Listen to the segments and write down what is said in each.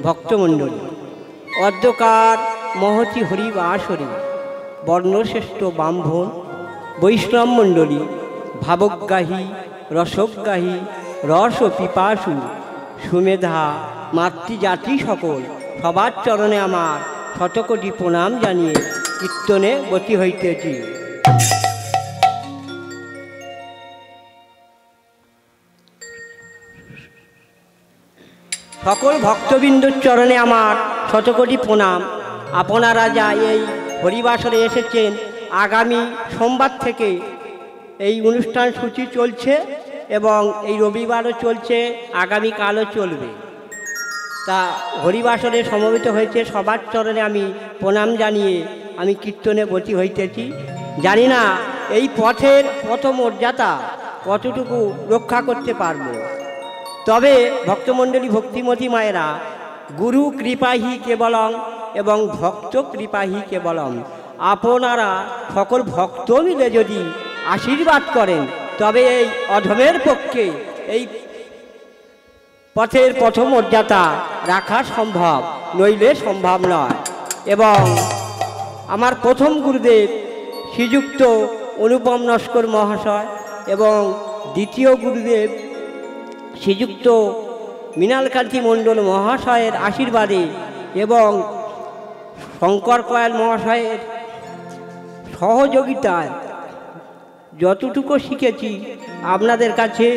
ভক্তমণ্ডলী, অদ্যকার মহতি হরিবাসরে বর্ণশ্রেষ্ঠ ব্রাহ্মণ বৈষ্ণব মণ্ডলী, ভাবগ্রাহী রসগ্রাহী রস পিপাসু সুমেধা মাতৃজাতি সকল সবার চরণে আমার শতকোটি প্রণাম জানিয়ে কীর্তনে ব্রতী হইতেছি। সকল ভক্তবৃন্দর চরণে আমার শতকোটি প্রণাম। আপনারা যা এই হরিবাসরে এসেছেন, আগামী সোমবার থেকে এই অনুষ্ঠান সূচি চলছে এবং এই রবিবারও চলছে, আগামীকালও চলবে। তা হরিবাসরে সমবেত হয়েছে, সবার চরণে আমি প্রণাম জানিয়ে আমি কীর্তনে ব্রতী হইতেছি। জানি না এই পথের পথমর্যাদা কতটুকু রক্ষা করতে পারব, তবে ভক্তমণ্ডলী ভক্তিমতী মায়েরা, গুরু কৃপাহি কেবলম এবং ভক্ত কৃপাহি কেবলম, আপনারা সকল ভক্ত মিলে যদি আশীর্বাদ করেন তবে এই অধমের পক্ষে এই পথের পথমর্যাদা রাখা সম্ভব, নইলে সম্ভব নয়। এবং আমার প্রথম গুরুদেব শ্রীযুক্ত অনুপম নস্কর মহাশয় এবং দ্বিতীয় গুরুদেব শ্রীযুক্ত মৃণালকান্তি মণ্ডল মহাশয়ের আশীর্বাদে এবং শঙ্কর কয়াল মহাশয়ের সহযোগিতায় যতটুকু শিখেছি আপনাদের কাছে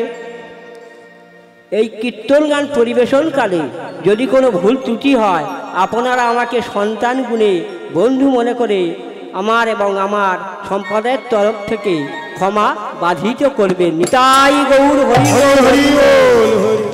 এই কীর্তন গান পরিবেশনকালে যদি কোনো ভুল ত্রুটি হয়, আপনারা আমাকে সন্তান গুণে বন্ধু মনে করে আমার এবং আমার সম্প্রদায়ের তরফ থেকে ক্ষমা বাধিত করবেন। নিতাই গৌর হরি হরি হরি।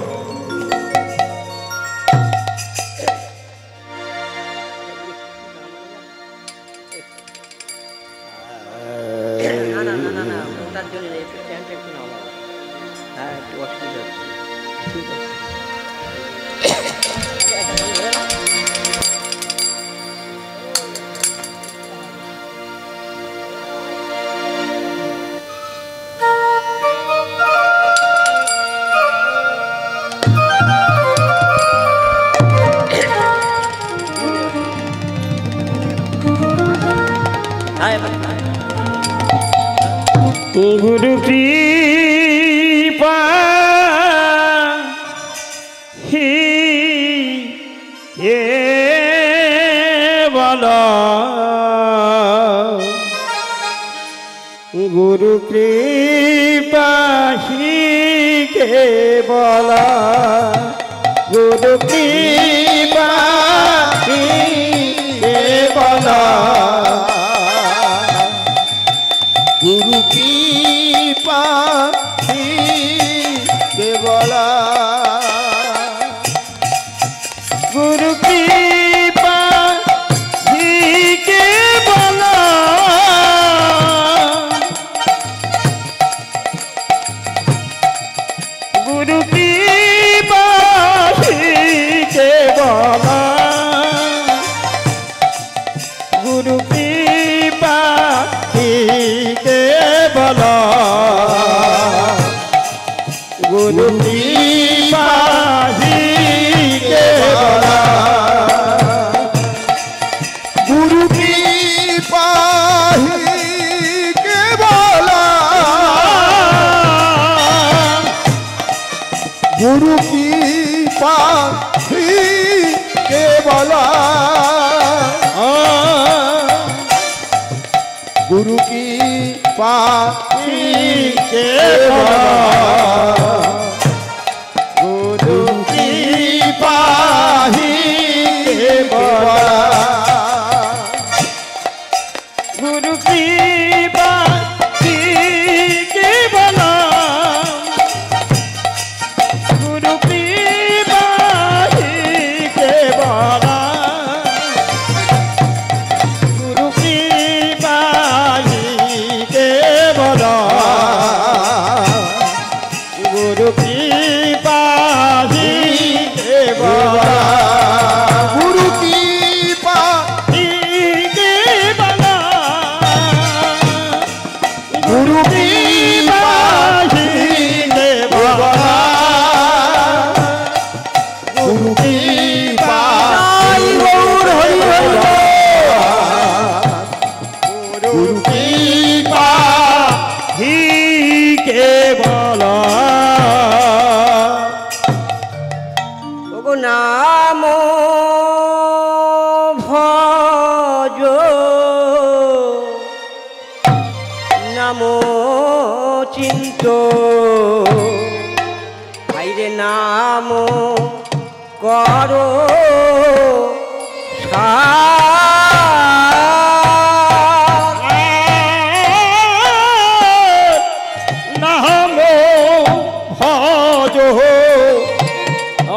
গুরু কৃপা হি হে বল, গুরু কৃপা হি কে বল, গুরু কৃপা হি কে বল, গুরু কৃপা হি কেবল, গুরু কৃপা হি কেবল, গুরু কৃপা হি কেবল, গুরু কৃপা হি কেবল, গুরু কৃপা হি কেবল, গুরু কৃপা হি কেবল, গুরু কৃপা হি কেবল, গুরু কৃপা হি কেবল, গুরু কৃপা হি কেবল, গুরু কৃপা হি কেবল, গুরু কৃপা হি কেবল, গুরু কৃপা হি কেবল, ওগো নাম ভজ নাম চিন্ত ভাইরে নাম করো নাম ভজ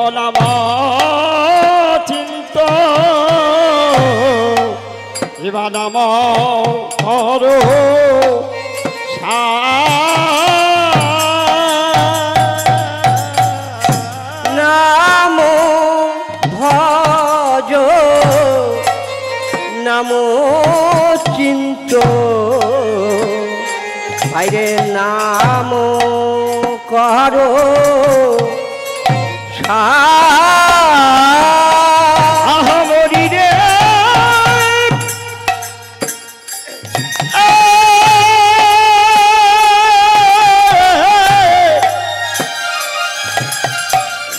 নাম চিন্ত এবার নাম করো নাম ভজ নাম চিন্ত ভাইরে নাম করো আহমরি রে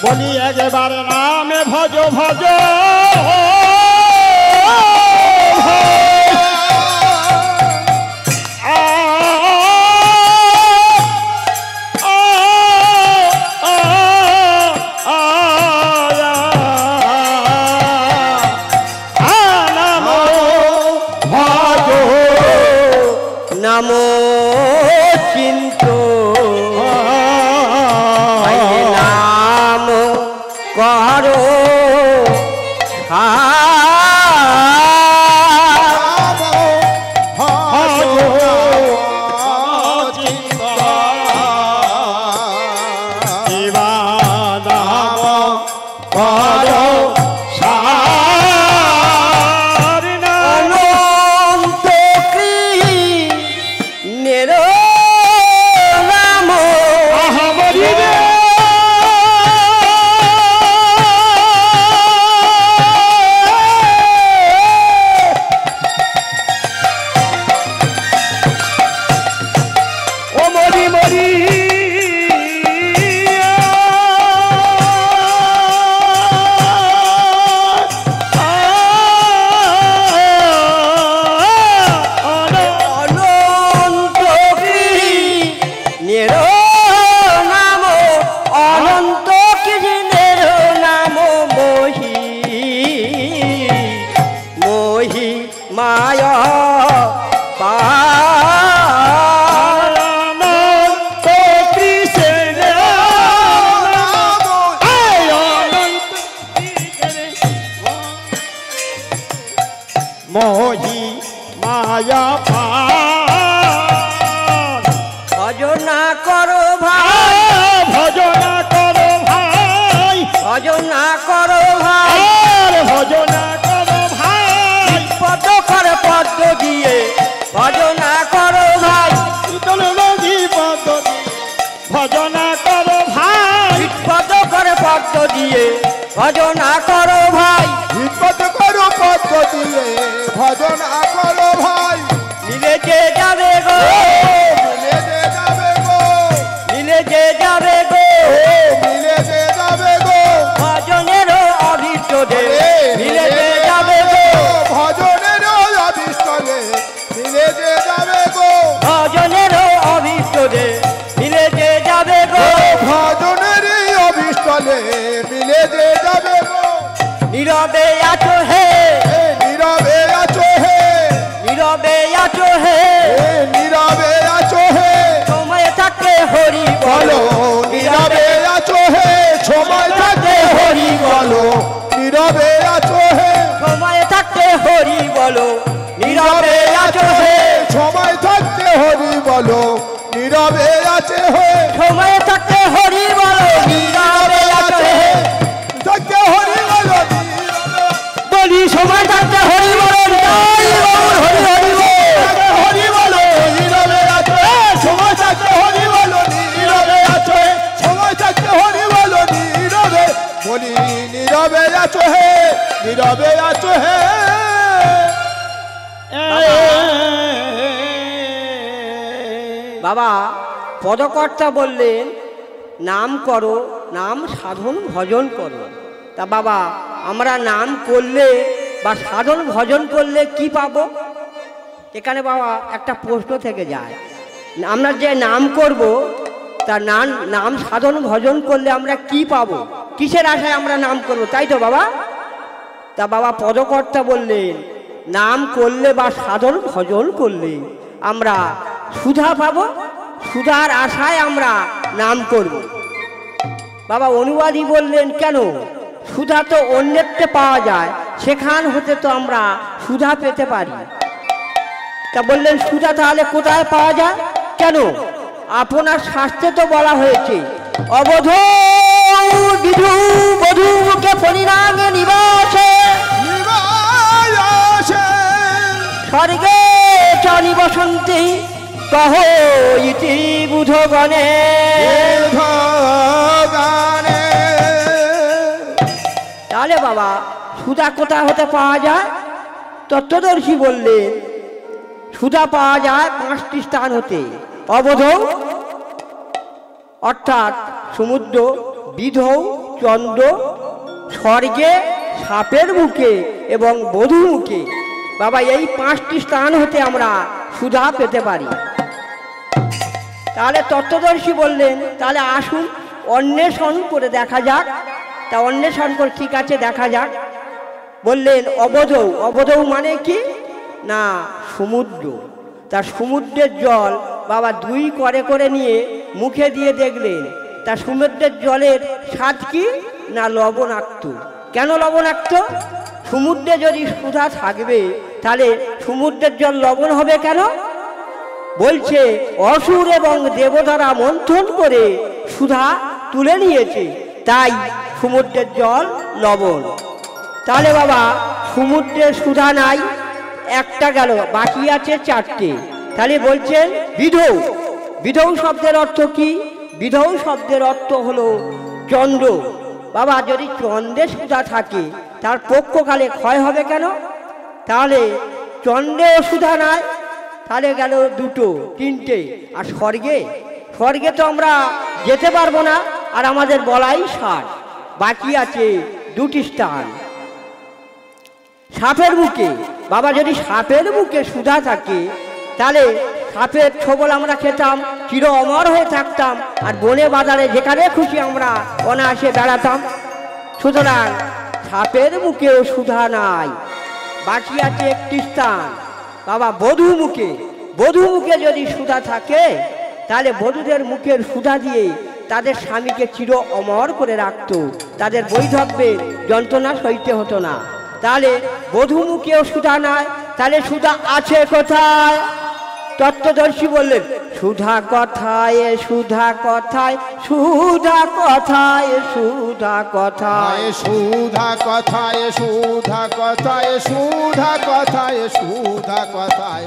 বলি একবার নামে ভজ ভজ নাম চিন্ত ভাইরে নাম করো অনন্ত কৃষ্ণের নাম ও মরি মরি অনন্ত কৃষ্ণের নাম অনন্ত কৃষ্ণের নাম মোহি মোহি মায়া মোহি মায়া পান ভজনা করো ভাই ভজনা করো ভাই ভজনা করো ভাই আর ভজনা করো ভাই পদ করে পদ্ম দিয়ে ভজনা করো ভাই শীতল নদী পদ্ধতি ভজনা করো ভাই পদ করে পদ্ম দিয়ে ভজনা করো ভাই বিপদ করো পদ্ম দিয়ে ভজনা করো ভাই মিলে যে যাবে গো মিলে যে যাবে গো মিলে যে যাবে গো মিলে যে যাবে গো ভজনেরও অভিষ্ট দে মিলে যে যাবে গো ভজনের অভিষ্টলে মিলে যে যাবে গো ভজনেরও অভিষ্ট দে মিলে যে যাবে গো ভজনের অভিষ্টলে মিলে যে যাবে গো নীরবে আছো হে নীরবে আছো হে নীরবে আছো হে নীরবে আছো হে সময় থাকতে হরি বলো বলো নীরবে আছো হে সময় থাকতে হরি বলো নীরবে আছো হে সময় থাকতে হরি বলো নীরবে আছো হে সময় থাকতে হরি বলো নীরবে আছে হে সময় থাকতে হরি বলো নীরবে আছো হে থাকতে হরি বলো বলি সময় থাকতে হরি বলো হরি হরি হরি বলো নীরবে আছো হে সময় থাকতে হরি বলো নীরবে আছো হে সময় থাকতে হরি বলো নীরবে বলি নীরবে আছো হে নীরবে আছো হে বাবা পদকর্তা বললেন নাম করো নাম সাধন ভজন করো তা বাবা আমরা নাম করলে বা সাধন ভজন করলে কি পাবো? এখানে বাবা একটা প্রশ্ন থেকে যায়। আমরা যে নাম করব তা নাম সাধন ভজন করলে আমরা কি পাবো? কিসের আশায় আমরা নাম করব, তাই তো বাবা? তা বাবা পদকর্তা বললেন নাম করলে বা সাধন ভজন করলে আমরা সুধা পাবো, সুধার আশায় আমরা নাম করব। বাবা অনুবাদী বললেন কেন? সুধা তো অন্যত্রে পাওয়া যায়, সেখান হতে তো আমরা সুধা পেতে পারি। তা বললেন সুধা তাহলে কোথায় পাওয়া যায়? কেন? আপনার শাস্ত্রে তো বলা হয়েছে অবধ বিধু বধূ মুখে পরিণামে নিবাসে স্বর্গে চ নিবসন্তি কহ ইতি বুধগণে। তাহলে বাবা সুধা কোথা হতে পাওয়া যায়? তত্ত্বদর্শী বললেন সুধা পাওয়া যায় 5টি স্থান হতে। অবধ অর্থাৎ সমুদ্র, বিধৌ চন্দ্র, স্বর্গে, সাপের মুখে এবং বধূ মুখে। বাবা এই 5টি স্থান হতে আমরা সুধা পেতে পারি। তাহলে তত্ত্বদর্শী বললেন তাহলে আসুন অন্বেষণ করে দেখা যাক। তা অন্বেষণ করে ঠিক আছে দেখা যাক। বললেন অবধৌ, অবধৌ মানে কি না সমুদ্র। তা সমুদ্রের জল বাবা 2 করে নিয়ে মুখে দিয়ে দেখলেন তা সমুদ্রের জলের স্বাদ কি না লবণাক্ত। কেন লবণাক্ত? সমুদ্রে যদি সুধা থাকবে তাহলে সমুদ্রের জল লবণ হবে কেন? বলছে অসুর এবং দেবতারা মন্থন করে সুধা তুলে নিয়েছে, তাই সমুদ্রের জল লবণ। তাহলে বাবা সমুদ্রে সুধা নাই, একটা গেল, বাকি আছে 4টে। তাহলে বলছেন বিধৌ। বিধৌ শব্দের অর্থ কি? বিধৌ শব্দের অর্থ হলো চন্দ্র। বাবা যদি চন্দ্রে সুধা থাকে তার পক্ষকালে ক্ষয় হবে কেন? তাহলে চন্দ্রেও সুধা নাই, তাহলে গেল 2, 3টে। আর স্বর্গে, স্বর্গে তো আমরা যেতে পারবো না, আর আমাদের বলাই 60। বাকি আছে 2টি স্থান। সাপের মুখে, বাবা যদি সাপের মুখে সুধা থাকে তাহলে সাপের ছোবল আমরা খেতাম, চির অমর হয়ে থাকতাম, আর বনে বাজারে যেখানে খুশি আমরা অনায়াসে বেড়াতাম। সুতরাং সাপের মুখেও সুধা নাই, বাকি আছে 1টি স্থান। বাবা বধূ মুখে, বধূ মুখে যদি সুধা থাকে তাহলে বধূদের মুখের সুধা দিয়ে তাদের স্বামীকে চির অমর করে রাখতো, তাদের বৈধব্যের যন্ত্রণা সইতে হতো না। তাহলে বধূ মুখেও সুধা নাই, তাহলে সুধা আছে কোথায়? তত্ত্বদর্শী বললেন সুধা কথায়, সুধা কথায়, সুধা কথায়, সুধা কথায়, সুধা কথায়, সুধা কথায়, সুধা কথায়, সুধা কথায়,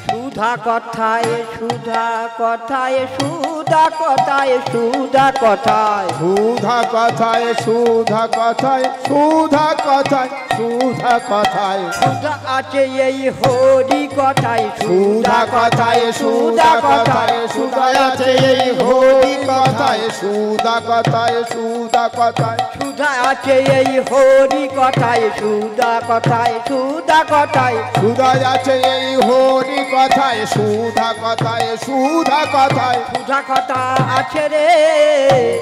সুধা কথায়, সুধা কথায়, সুধা কথায়, সুধা কথায়, সুধা কথায়, সুধা কথায়, সুধা কথায়, সুধা কথায়, সুধা আছে এই হরি কথায়, সুধা কথায়, সুধা কথায়, সুধা আছে এই হরি কথায়, সুধা কথায়, সুধা কথায়, সুধা আছে এই হরি কথায়, সুধা কথায়, সুধা কথায়, সুধা আছে এই হরি কথায়, সুধা কথায়, সুধা কথায়, সুধা কথা আছে রে,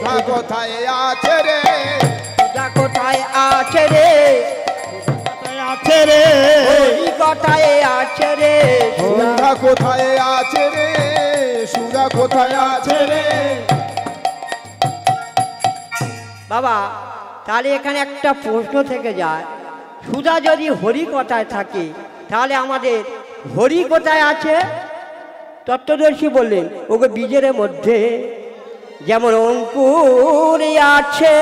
সুধা কথায় আছে রে, সুধা কোথায় আছে রে, আছে রে, হরি কথায় আছে রে, সুধা কোথায় আছে রে, সুধা কোথায় আছে রে। বাবা তাহলে এখানে একটা প্রশ্ন থেকে যায়, সুধা যদি হরি কথায় থাকে তাহলে আমাদের হরি কোথায় আছে? তত্ত্বদর্শী বললেন ওকে বীজের মধ্যে যেমন অঙ্কুর আছে,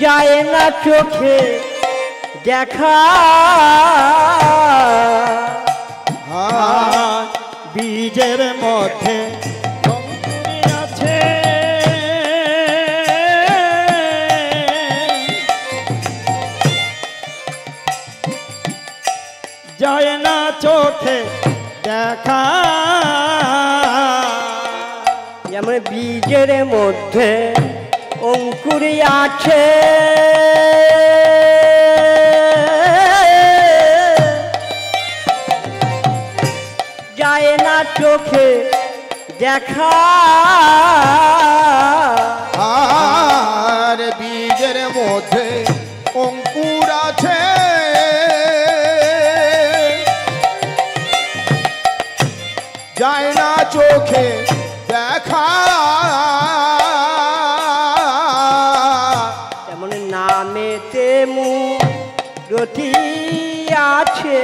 যায় না চোখে দেখা, বীজের মধ্যে অঙ্কুর আছে, যায় না দেখা। যেমন বীজের মধ্যে অঙ্কুরি আছে, যায় না চোখে দেখা। আর বীজের মধ্যে অঙ্কুর আছে, যায় না চোখে দেখা। যেমন নামেতে মূরতি আছে,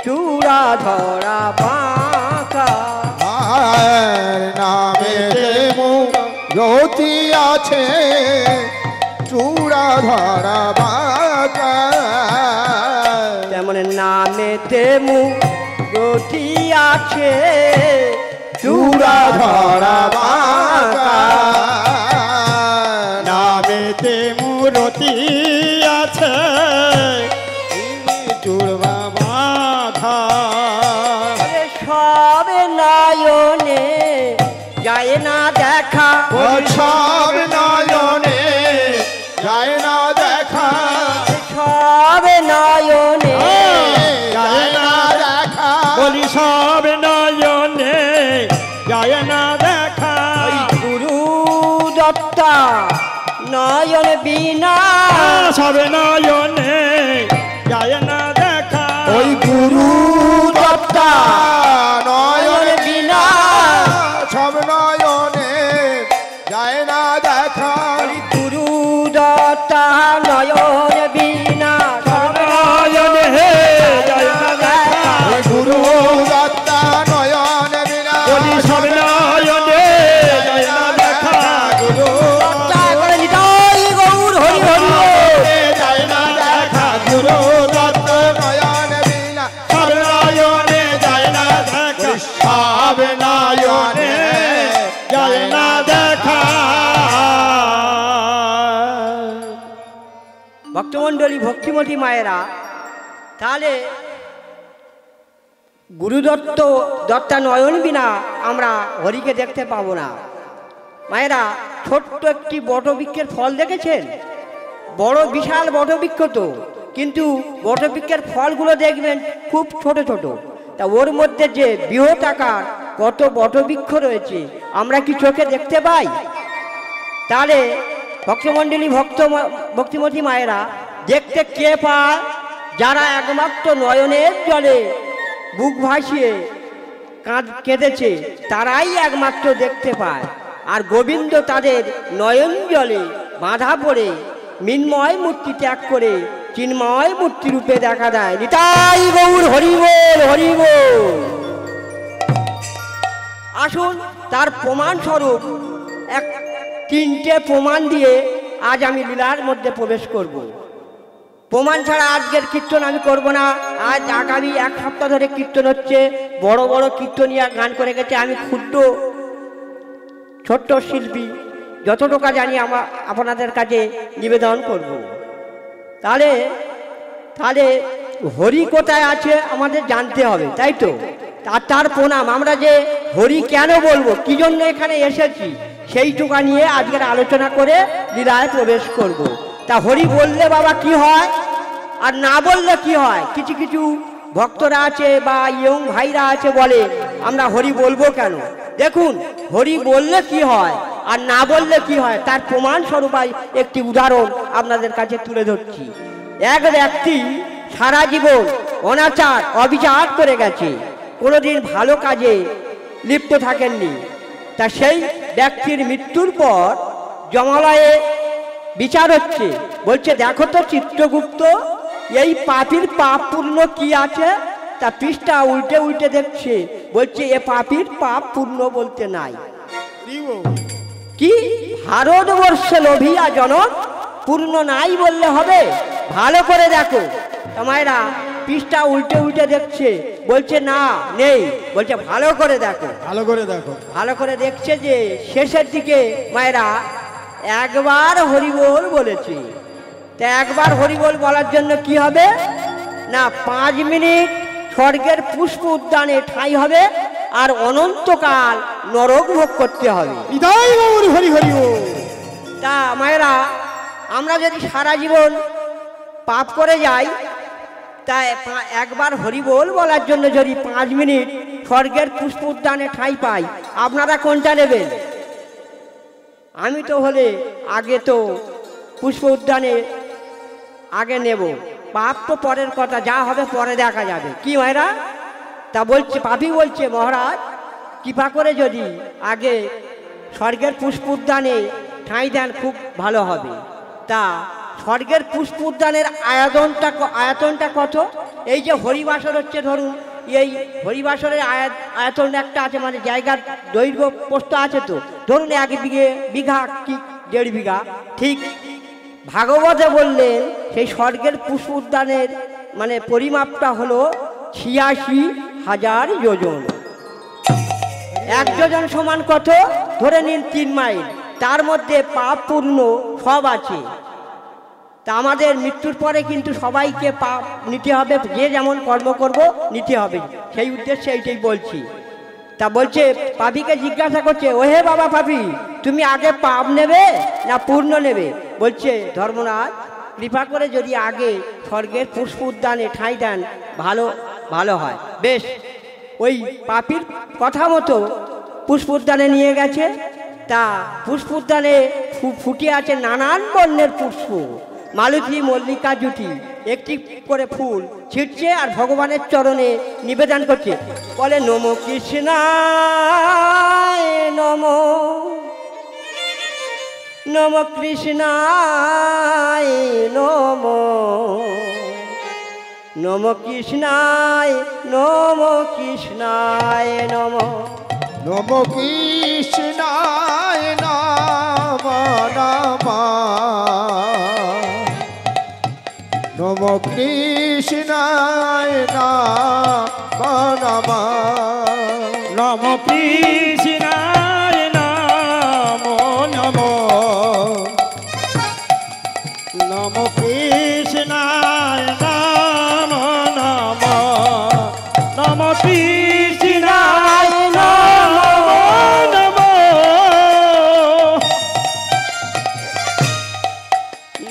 চূড়া ধরা বাঁকা। আর নামেতে মূরতি আছে, চূড়া ধরা বাঁকা। তেমন নামেতে মূরতি আছে, চূড়া ধরা বাঁকা। নামেতে মূরতি আছে, চূড়া বাঁধা। সব নয়নে যায় না দেখা। সব নয়নে যায় না দেখা, সব নয়নে যায় না দেখা। বলি সব নয়নে যায় না দেখা। গুরু দত্তা নয়ন বিনা, সব নয়নে যায় না দেখা। ওই গুরু দত্তা নয়ন বিনা, সব নয়নে যায় না দেখা। গুরু দত্তা নয়ন বিনা, সব নয়নে যায় না দেখা। ওই গুরু দত্তা নয়ন বিনা, বলি সব নয়নে যায় না দেখা। গুরু দত্তা করে নিতাই গৌর হরি হরি। যায় না দেখা। গুরু দত্তা নয়ন বিনা, সব নয়নে যায় না দেখা। সব নয়নে যায় না দেখা। ভক্তমণ্ডলী, ভক্তিমতী মায়েরা, তাহলে গুরুদত্ত দত্তা নয়ন বিনা আমরা হরিকে দেখতে পাবো না। মায়েরা, ছোট্ট একটি বটবৃক্ষের ফল দেখেছেন? বড় বিশাল বটবৃক্ষ তো, কিন্তু বটবৃক্ষের ফলগুলো দেখবেন খুব ছোট ছোট। তা ওর মধ্যে যে বৃহৎ আকার কত বটবৃক্ষ রয়েছে, আমরা কি চোখে দেখতে পাই? তাহলে ভক্তমণ্ডলী, ভক্তিমতী মায়েরা, দেখতে কে পায়? যারা একমাত্র নয়নের জলে বুক ভাসিয়ে কেঁদেছে, তারাই একমাত্র দেখতে পায়। আর গোবিন্দ তাদের নয়ন জলে বাঁধা পড়ে মিন্ময় মূর্তি ত্যাগ করে চিন্ময় মূর্তি রূপে দেখা দেয়। নিতাই গৌর হরি বল, হরি বল। আসুন তার প্রমাণ স্বরূপ তিনটে প্রমাণ দিয়ে আজ আমি লীলার মধ্যে প্রবেশ করব। প্রমাণ ছাড়া আজকের কীর্তন আমি করব না। আজ আগামী এক সপ্তাহ ধরে কীর্তন হচ্ছে, বড় বড় কীর্তনিয়া গান করে গেছে। আমি ক্ষুদ্র ছোট্ট শিল্পী, যতটুকু জানি আপনাদের কাছে নিবেদন করব। তাহলে হরি কোথায় আছে আমাদের জানতে হবে, তাই তো? তার প্রণাম, আমরা যে হরি কেন বলবো, কি জন্য এখানে এসেছি, সেইটুকা নিয়ে আজকের আলোচনা করে লীলায় প্রবেশ করব। তা হরি বললে বাবা কি হয়, আর না বললে কি হয়? কিছু কিছু ভক্তরা আছে বা ইয়ং ভাইরা আছে, বলে আমরা হরি বলবো কেন? দেখুন, হরি বললে কি হয় আর না বললে কি হয়, তার প্রমাণ স্বরূপ একটি উদাহরণ আপনাদের কাছে তুলে ধরছি। এক ব্যক্তি সারা জীবন অনাচার অবিচার করে গেছে, কোনোদিন ভালো কাজে লিপ্ত থাকেননি। তা সেই ব্যক্তির মৃত্যুর পর যমালয়ে বিচার হচ্ছে। বলছে, দেখো তো চিত্রগুপ্ত, এই পাপীর পাপ পূর্ণ কি আছে? তা পৃষ্ঠা উল্টে উল্টে দেখছে, বলছে এ পাপীর পাপ পূর্ণ বলতে নাই। কি ভারতবর্ষে লোভিয়া জনক, পূর্ণ নাই বললে হবে? ভালো করে দেখো। মায়েরা পৃষ্ঠা উল্টে উল্টে দেখছে, বলছে না নেই, বলছে ভালো করে দেখো। ভালো করে দেখো। ভালো করে দেখছে যে শেষের দিকে মায়েরা একবার হরিবোল বলেছি। তা একবার হরিবোল বলার জন্য কি হবে না, 5 মিনিট স্বর্গের পুষ্প উদ্যানে ঠাঁই হবে আর অনন্তকাল নরক ভোগ করতে হবে। নিতাই গৌর হরি হরি ও। তা মায়েরা, আমরা যদি সারা জীবন পাপ করে যাই, তাই একবার হরিবোল বলার জন্য যদি 5 মিনিট স্বর্গের পুষ্প উদ্যানে ঠাঁই পাই, আপনারা কোনটা নেবেন? আমি তো হলে আগে তো পুষ্প উদ্যানে আগে নেব, পাপ তো পরের কথা, যা হবে পরে দেখা যাবে। কি মায়েরা? তা বলছে, পাপি বলছে, মহারাজ কৃপা করে যদি আগে স্বর্গের পুষ্প উদ্যানে ঠাঁই দেন খুব ভালো হবে। তা স্বর্গের পুষ্প উদ্যানের আয়তনটা কত? এই যে হরিবাসর হচ্ছে, ধরুন এই হরিবাসরের আয়তন একটা আছে, মানে জায়গার দৈর্ঘ্য প্রস্থ আছে, তো ধরুন 1 বিঘা কি 1.5 বিঘা। ঠিক ভাগবতে বললেন সেই স্বর্গের পুষ্প উদ্যানের মানে পরিমাপটা হলো 86,000 যোজন। 1 যোজন সমান কত? ধরে নিন 3 মাইল। তার মধ্যে পাপ পূর্ণ সব আছে। তা আমাদের মৃত্যুর পরে কিন্তু সবাইকে পাপ নিতে হবে, যে যেমন কর্ম করব নিতে হবে, সেই উদ্দেশ্যে এইটাই বলছি। তা বলছে, পাপীকে জিজ্ঞাসা করছে, ওহে বাবা পাপী, তুমি আগে পাপ নেবে না পূর্ণ নেবে? বলছে, ধর্মরাজ কৃপা করে যদি আগে স্বর্গের পুষ্প উদ্যানে ঠাঁই দেন ভালো হয়। বেশ, ওই পাপীর কথা মতো পুষ্প উদ্যানে নিয়ে গেছে। তা পুষ্প উদ্যানে ফুটে আছে নানান বর্ণের পুষ্প, মালতী মল্লিকা জুটি, একটি করে ফুল ছিটছে আর ভগবানের চরণে নিবেদন করছে। বলে, নম কৃষ্ণায় নম, নম কৃষ্ণায় নম, নম কৃষ্ণায়, নম কৃষ্ণায় নম, নম কৃষ্ণায় নম নম, নম কৃষ্ণায় নম নম, নম কৃষ্ণায় নম নম, নম কৃষ্ণায় নম নম,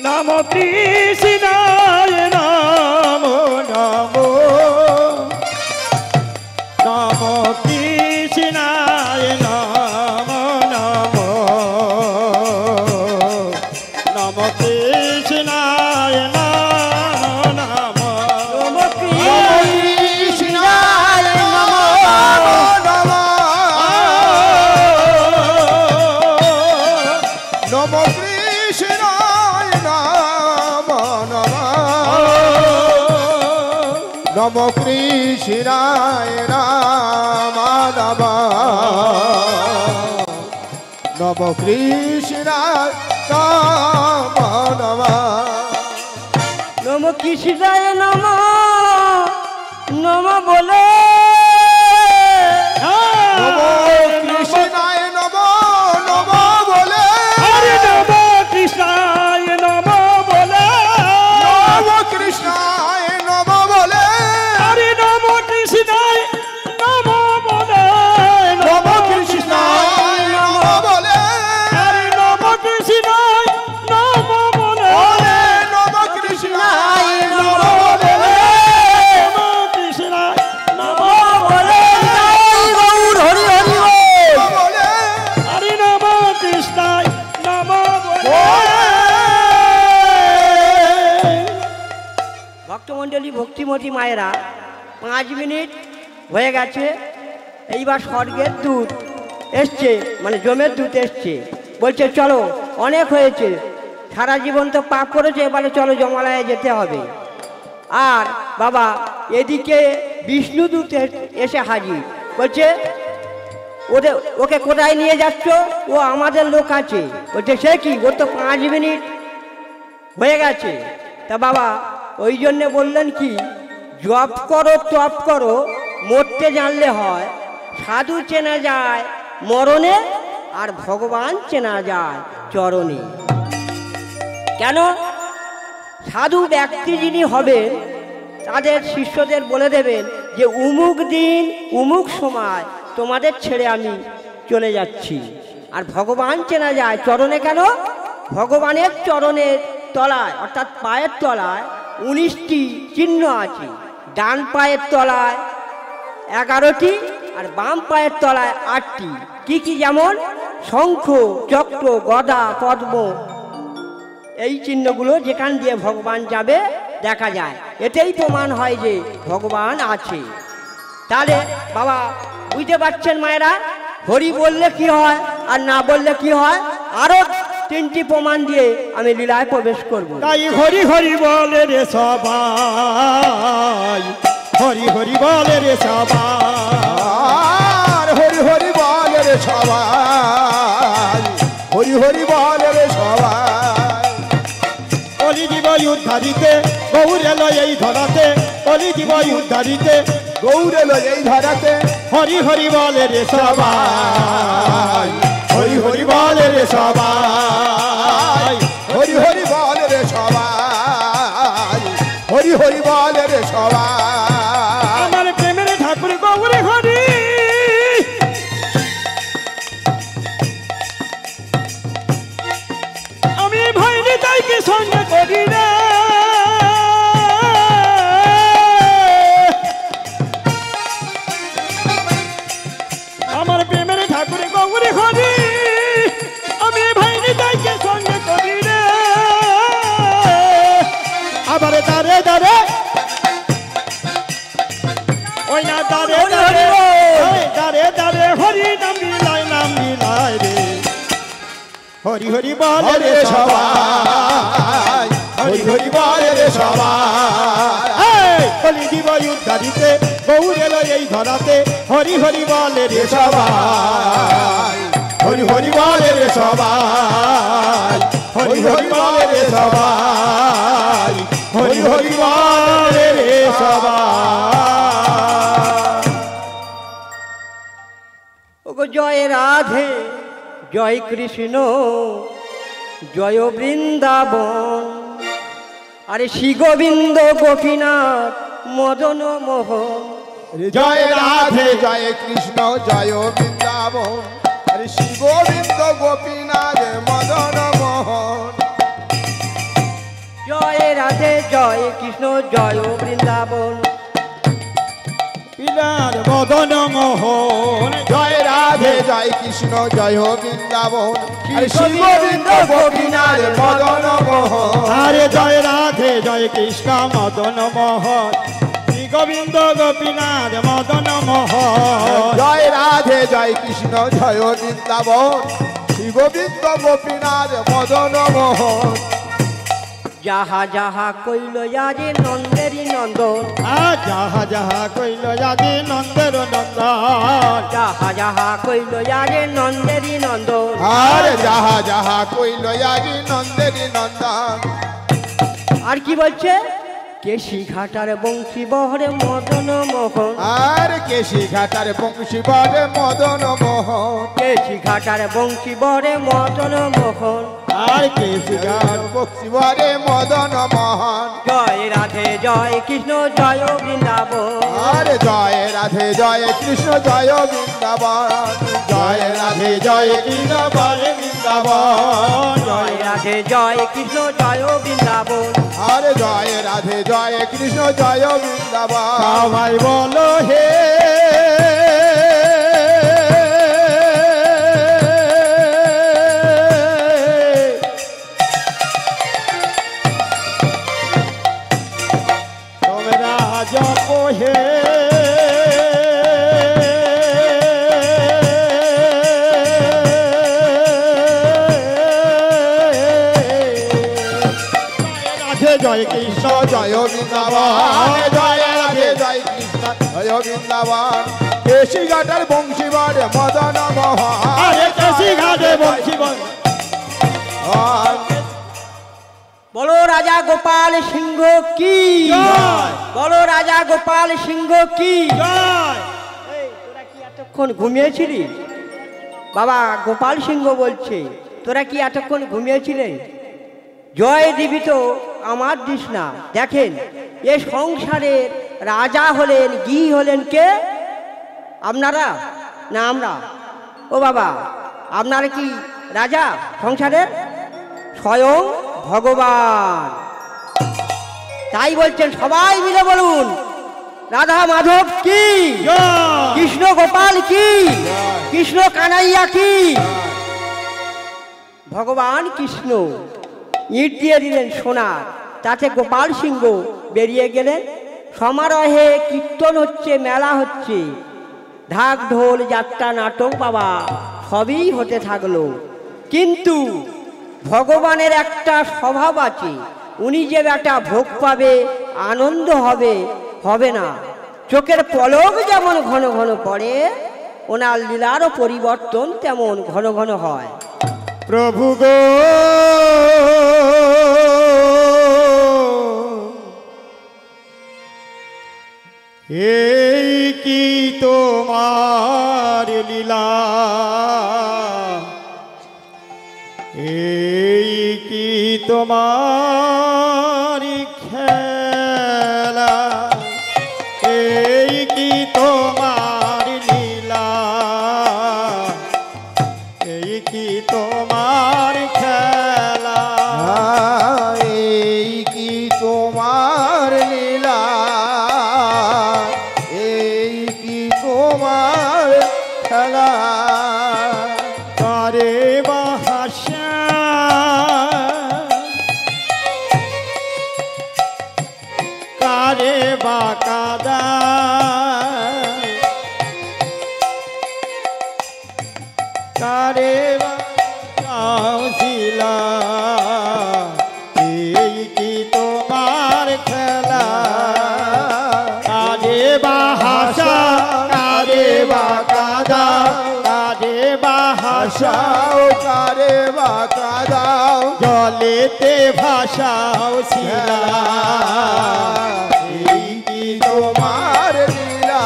নম কৃষ্ণায় নম নম, নম কৃষ্ণায় নম নম, নম কৃষ্ণায় নম নম, নম কৃষ্ণায় নম নম, নম কৃষ্ণায় নম নম, নম কৃষ্ণায় নম নম, নম কৃষ্ণায় নম নম, নম কৃষ্ণায় নম নম, নম কৃষ্ণায় নম নম বলে, নম কৃষ্ণায় নম নম বলে, হরে নম কৃষ্ণায় নম বলে, নম কৃষ্ণায় নম বলে, হরে নম কৃষ্ণায় নম বলে, নম কৃষ্ণায় নম বলে, হরে নম কৃষ্ণায় নম বলে, ওরে নম কৃষ্ণায় নম বলে, নম কৃষ্ণায় নম বলে গৌর হরি হরি বল। বলে, হরে নম কৃষ্ণায় নম বলে। ভক্তমণ্ডলী, ভক্তিমতী মায়েরা, 5 মিনিট হয়ে গেছে। এইবার স্বর্গের দূত এসছে, মানে জমের দূত এসছে, বলছে চলো অনেক হয়েছে, সারা জীবন তো পাপ করেছে, এবারে চলো জমালয়ে যেতে হবে। আর বাবা এদিকে বিষ্ণুদূত এসে হাজির, বলছে ওকে কোথায় নিয়ে যাচ্ছ? ও আমাদের লোক আছে। বলছে, সে কি, ওর তো 5 মিনিট হয়ে গেছে। তা বাবা ওই জন্যে বললেন কি, জপ করো তপ করো, মরতে জানলে হয়, সাধু চেনা যায় মরণে আর ভগবান চেনা যায় চরণে। কেন? সাধু ব্যক্তি যিনি হবেন তাদের শিষ্যদের বলে দেবেন যে উমুক দিন উমুক সময় তোমাদের ছেড়ে আমি চলে যাচ্ছি। আর ভগবান চেনা যায় চরণে কেন? ভগবানের চরণের তলায় অর্থাৎ পায়ের তলায় 19টি চিহ্ন আছে। ডান পায়ের তলায় 11টি আর বাম পায়ের তলায় 8টি। কি কি? যেমন শঙ্খ, চক্র, গদা, পদ্ম। এই চিহ্নগুলো যেখান দিয়ে ভগবান যাবে দেখা যায়। এটাই প্রমাণ হয় যে ভগবান আছে। তাহলে বাবা বুঝতে পারছেন মায়েরা, হরি বললে কি হয় আর না বললে কি হয়? আরো 3টি প্রমাণ দিয়ে আমি লীলায় প্রবেশ করব। তাই হরি হরি বলে রে সবাই, হরি হরি বলে রে সবাই, হরি হরি বলে রে সবাই, হরি হরি বলে রে সবাই। কলি জীব উদ্ধারিতে গৌর এলো এই ধরাতে, কলি জীব উদ্ধারিতে গৌর এলো এই ধরাতে, হরি হরি বলে রে সবাই, হরি হরি বলে রে সবাই, হরি হরি বলে রে সবাই, হরি হরি বলে রে সবাই। আমার প্রেমের ঠাকুর গৌর হরি, আমি ভাইনি তাইকে সঙ্গে করি রে, আমার প্রেমের ঠাকুর গৌর হরি, আমি ভাইনি তাইকে সঙ্গে করি রে। আবার দারে দারে ওই না দারে দারে, দারে দারে হরি নাম মিলাই রে, হরি হরি বলে রে সবাই, হরি হরি বলে রে সবাই। কলি জীব উদ্ধারিতে গৌর এলো এই ধরাতে, হরি হরি বলে রে সবাই, হরি হরি বলে রে সবাই, হরি হরি বলে রে সবাই, হরি হরি বলে রে সবাই। ওগো জয় রাধে, জয় কৃষ্ণ, জয় বৃন্দাবন। আরে শ্রী গোবিন্দ গোপীনাথ মদন মোহন। জয় রাধে, জয় কৃষ্ণ, জয় বৃন্দাবন, হরে শ্রী গোবিন্দ গোপীনাথ মদন মোহন। জয় রাধে, জয় কৃষ্ণ, জয় বৃন্দাবন। পিলার মদন মোহন, জয় রাধে, জয় কৃষ্ণ, জয় বৃন্দাবন, হরে শ্রী গোবিন্দ গোপীনাথ মদন মোহন। আরে জয় রাধে, জয় কৃষ্ণ মদন মোহন, শ্রী গোবিন্দ গোপীনাথ মদন মোহন। জয় রাধে, জয় কৃষ্ণ, জয় বৃন্দাবন, শ্রী গোবিন্দ গোপীনাথ মদন মোহন। যাহা যাহা কইল আজ নন্দেরই নন্দন, যাহা যাহা কইল আদি নন্দের নন্দন, যাহা যাহা কইল আজ নন্দেরই নন্দন। আরে যাহা যাহা কইল আজি নন্দেরই নন্দন। আর কি বলছে? কেশি ঘাটার বংশী বহরে মদন মোহন, আর কেশি ঘাটার বংশী বরে মদন মোহন, কেশি ঘাটার বংশী বহরে মদন মোহন। আর কেশি গান বংশী বরে মদন মোহন। জয় রাধে, জয় কৃষ্ণ, জয় বৃন্দাবন। আরে জয় রাধে, জয় কৃষ্ণ, জয় বৃন্দাবন, জয় রাধে, জয় কৃষ্ণ, জয় বৃন্দাবন, জয় রাধে, জয় কৃষ্ণ, জয় বৃন্দাবন। আরে জয় রাধে, জয় কৃষ্ণ, জয় বৃন্দাবন। সবাই বলো হে তোমরা জপ হে জয় কৃষ্ণ, জয় বৃন্দাবন, জয় রাধে, জয় কৃষ্ণ, জয় বৃন্দাবন। কেশি ঘাটার বংশী বরে মদন মোহন, আরে কেশি ঘাটে বংশী বন। বলো রাজা গোপাল সিংহ কি জয়। বলো রাজা গোপাল সিংহ কি জয়। এই, তোরা কি এতক্ষণ ঘুমিয়েছিলি? বাবা গোপাল সিংহ বলছে, তোরা কি এতক্ষণ ঘুমিয়েছিলে? জয় দিবি তো আমার দিস না। দেখেন এ সংসারের রাজা হলেন, গৃহী হলেন কে? আপনারা না আমরা? ও বাবা, আপনারা কি রাজা সংসারের? স্বয়ং ভগবান। তাই বলছেন সবাই মিলে বলুন, রাধা মাধব কি, কৃষ্ণ গোপাল কি, কৃষ্ণ কানাইয়া কি। ভগবান কৃষ্ণ ইট দিয়ে দিলেন সোনার, তাতে গোপাল সিংহ বেরিয়ে গেলেন। সমারোহে কীর্তন হচ্ছে, মেলা হচ্ছে, ঢাক ঢোল যাত্রা নাটক বাবা সবই হতে থাকলো। কিন্তু ভগবানের একটা স্বভাব আছে, উনি যে একটা ভোগ পাবে, আনন্দ হবে, হবে না। চোখের পলক যেমন ঘন ঘন পড়ে, ওনার লীলারও পরিবর্তন তেমন ঘন ঘন হয়। প্রভু গো এই কি তোমার লীলা, এই কি তোমার খেলা, এই কি তোমার লীলা, এই কি তোমার খেলা, এই কি তোমার লীলা, এই কি তোমার খেলা। কারে বাহাসা কারে বা কাদা, কারে বা কাউসিলা, এই কি তোমার খেলা। কারে বা হাসা কারে বা কাদা, কারে বা হাসা ভাষাও কারে বা কাদাও, জলেতে ভাষাও শিলা, এই কি তোমার লীলা।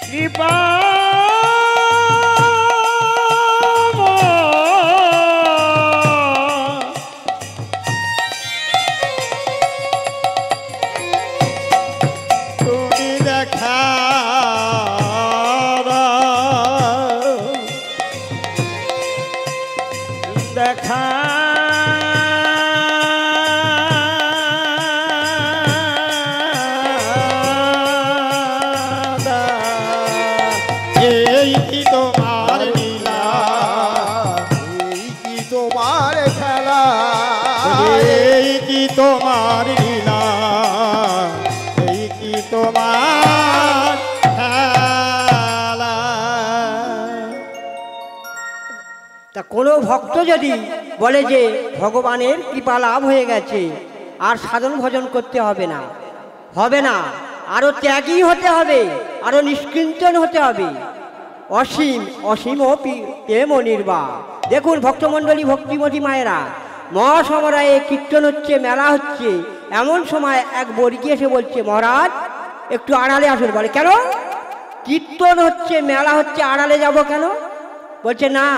কৃপা তুমি দেখা দেখা এই কি তোমার লীলা, এই কি তোমার খেলা, এই কি তোমার লীলা, এই কি তোমার খেলা। তা কোনো ভক্ত যদি বলে যে ভগবানের কৃপা লাভ হয়ে গেছে, আর সাধন ভজন করতে হবে না, হবে না, আরো ত্যাগী হতে হবে, আরো নিষ্কিঞ্চন হতে হবে, অসীম অসীম ও প্রেম ও নির্বাণ। দেখুন ভক্তমণ্ডলী, ভক্তিমতী মায়েরা, মহাসমারোহে কীর্তন হচ্ছে, মেলা হচ্ছে, এমন সময় এক বর্গী এসে বলছে, মহারাজ একটু আড়ালে আসুন। বলে কেন? কীর্তন হচ্ছে, মেলা হচ্ছে, আড়ালে যাব কেন? বলছে না,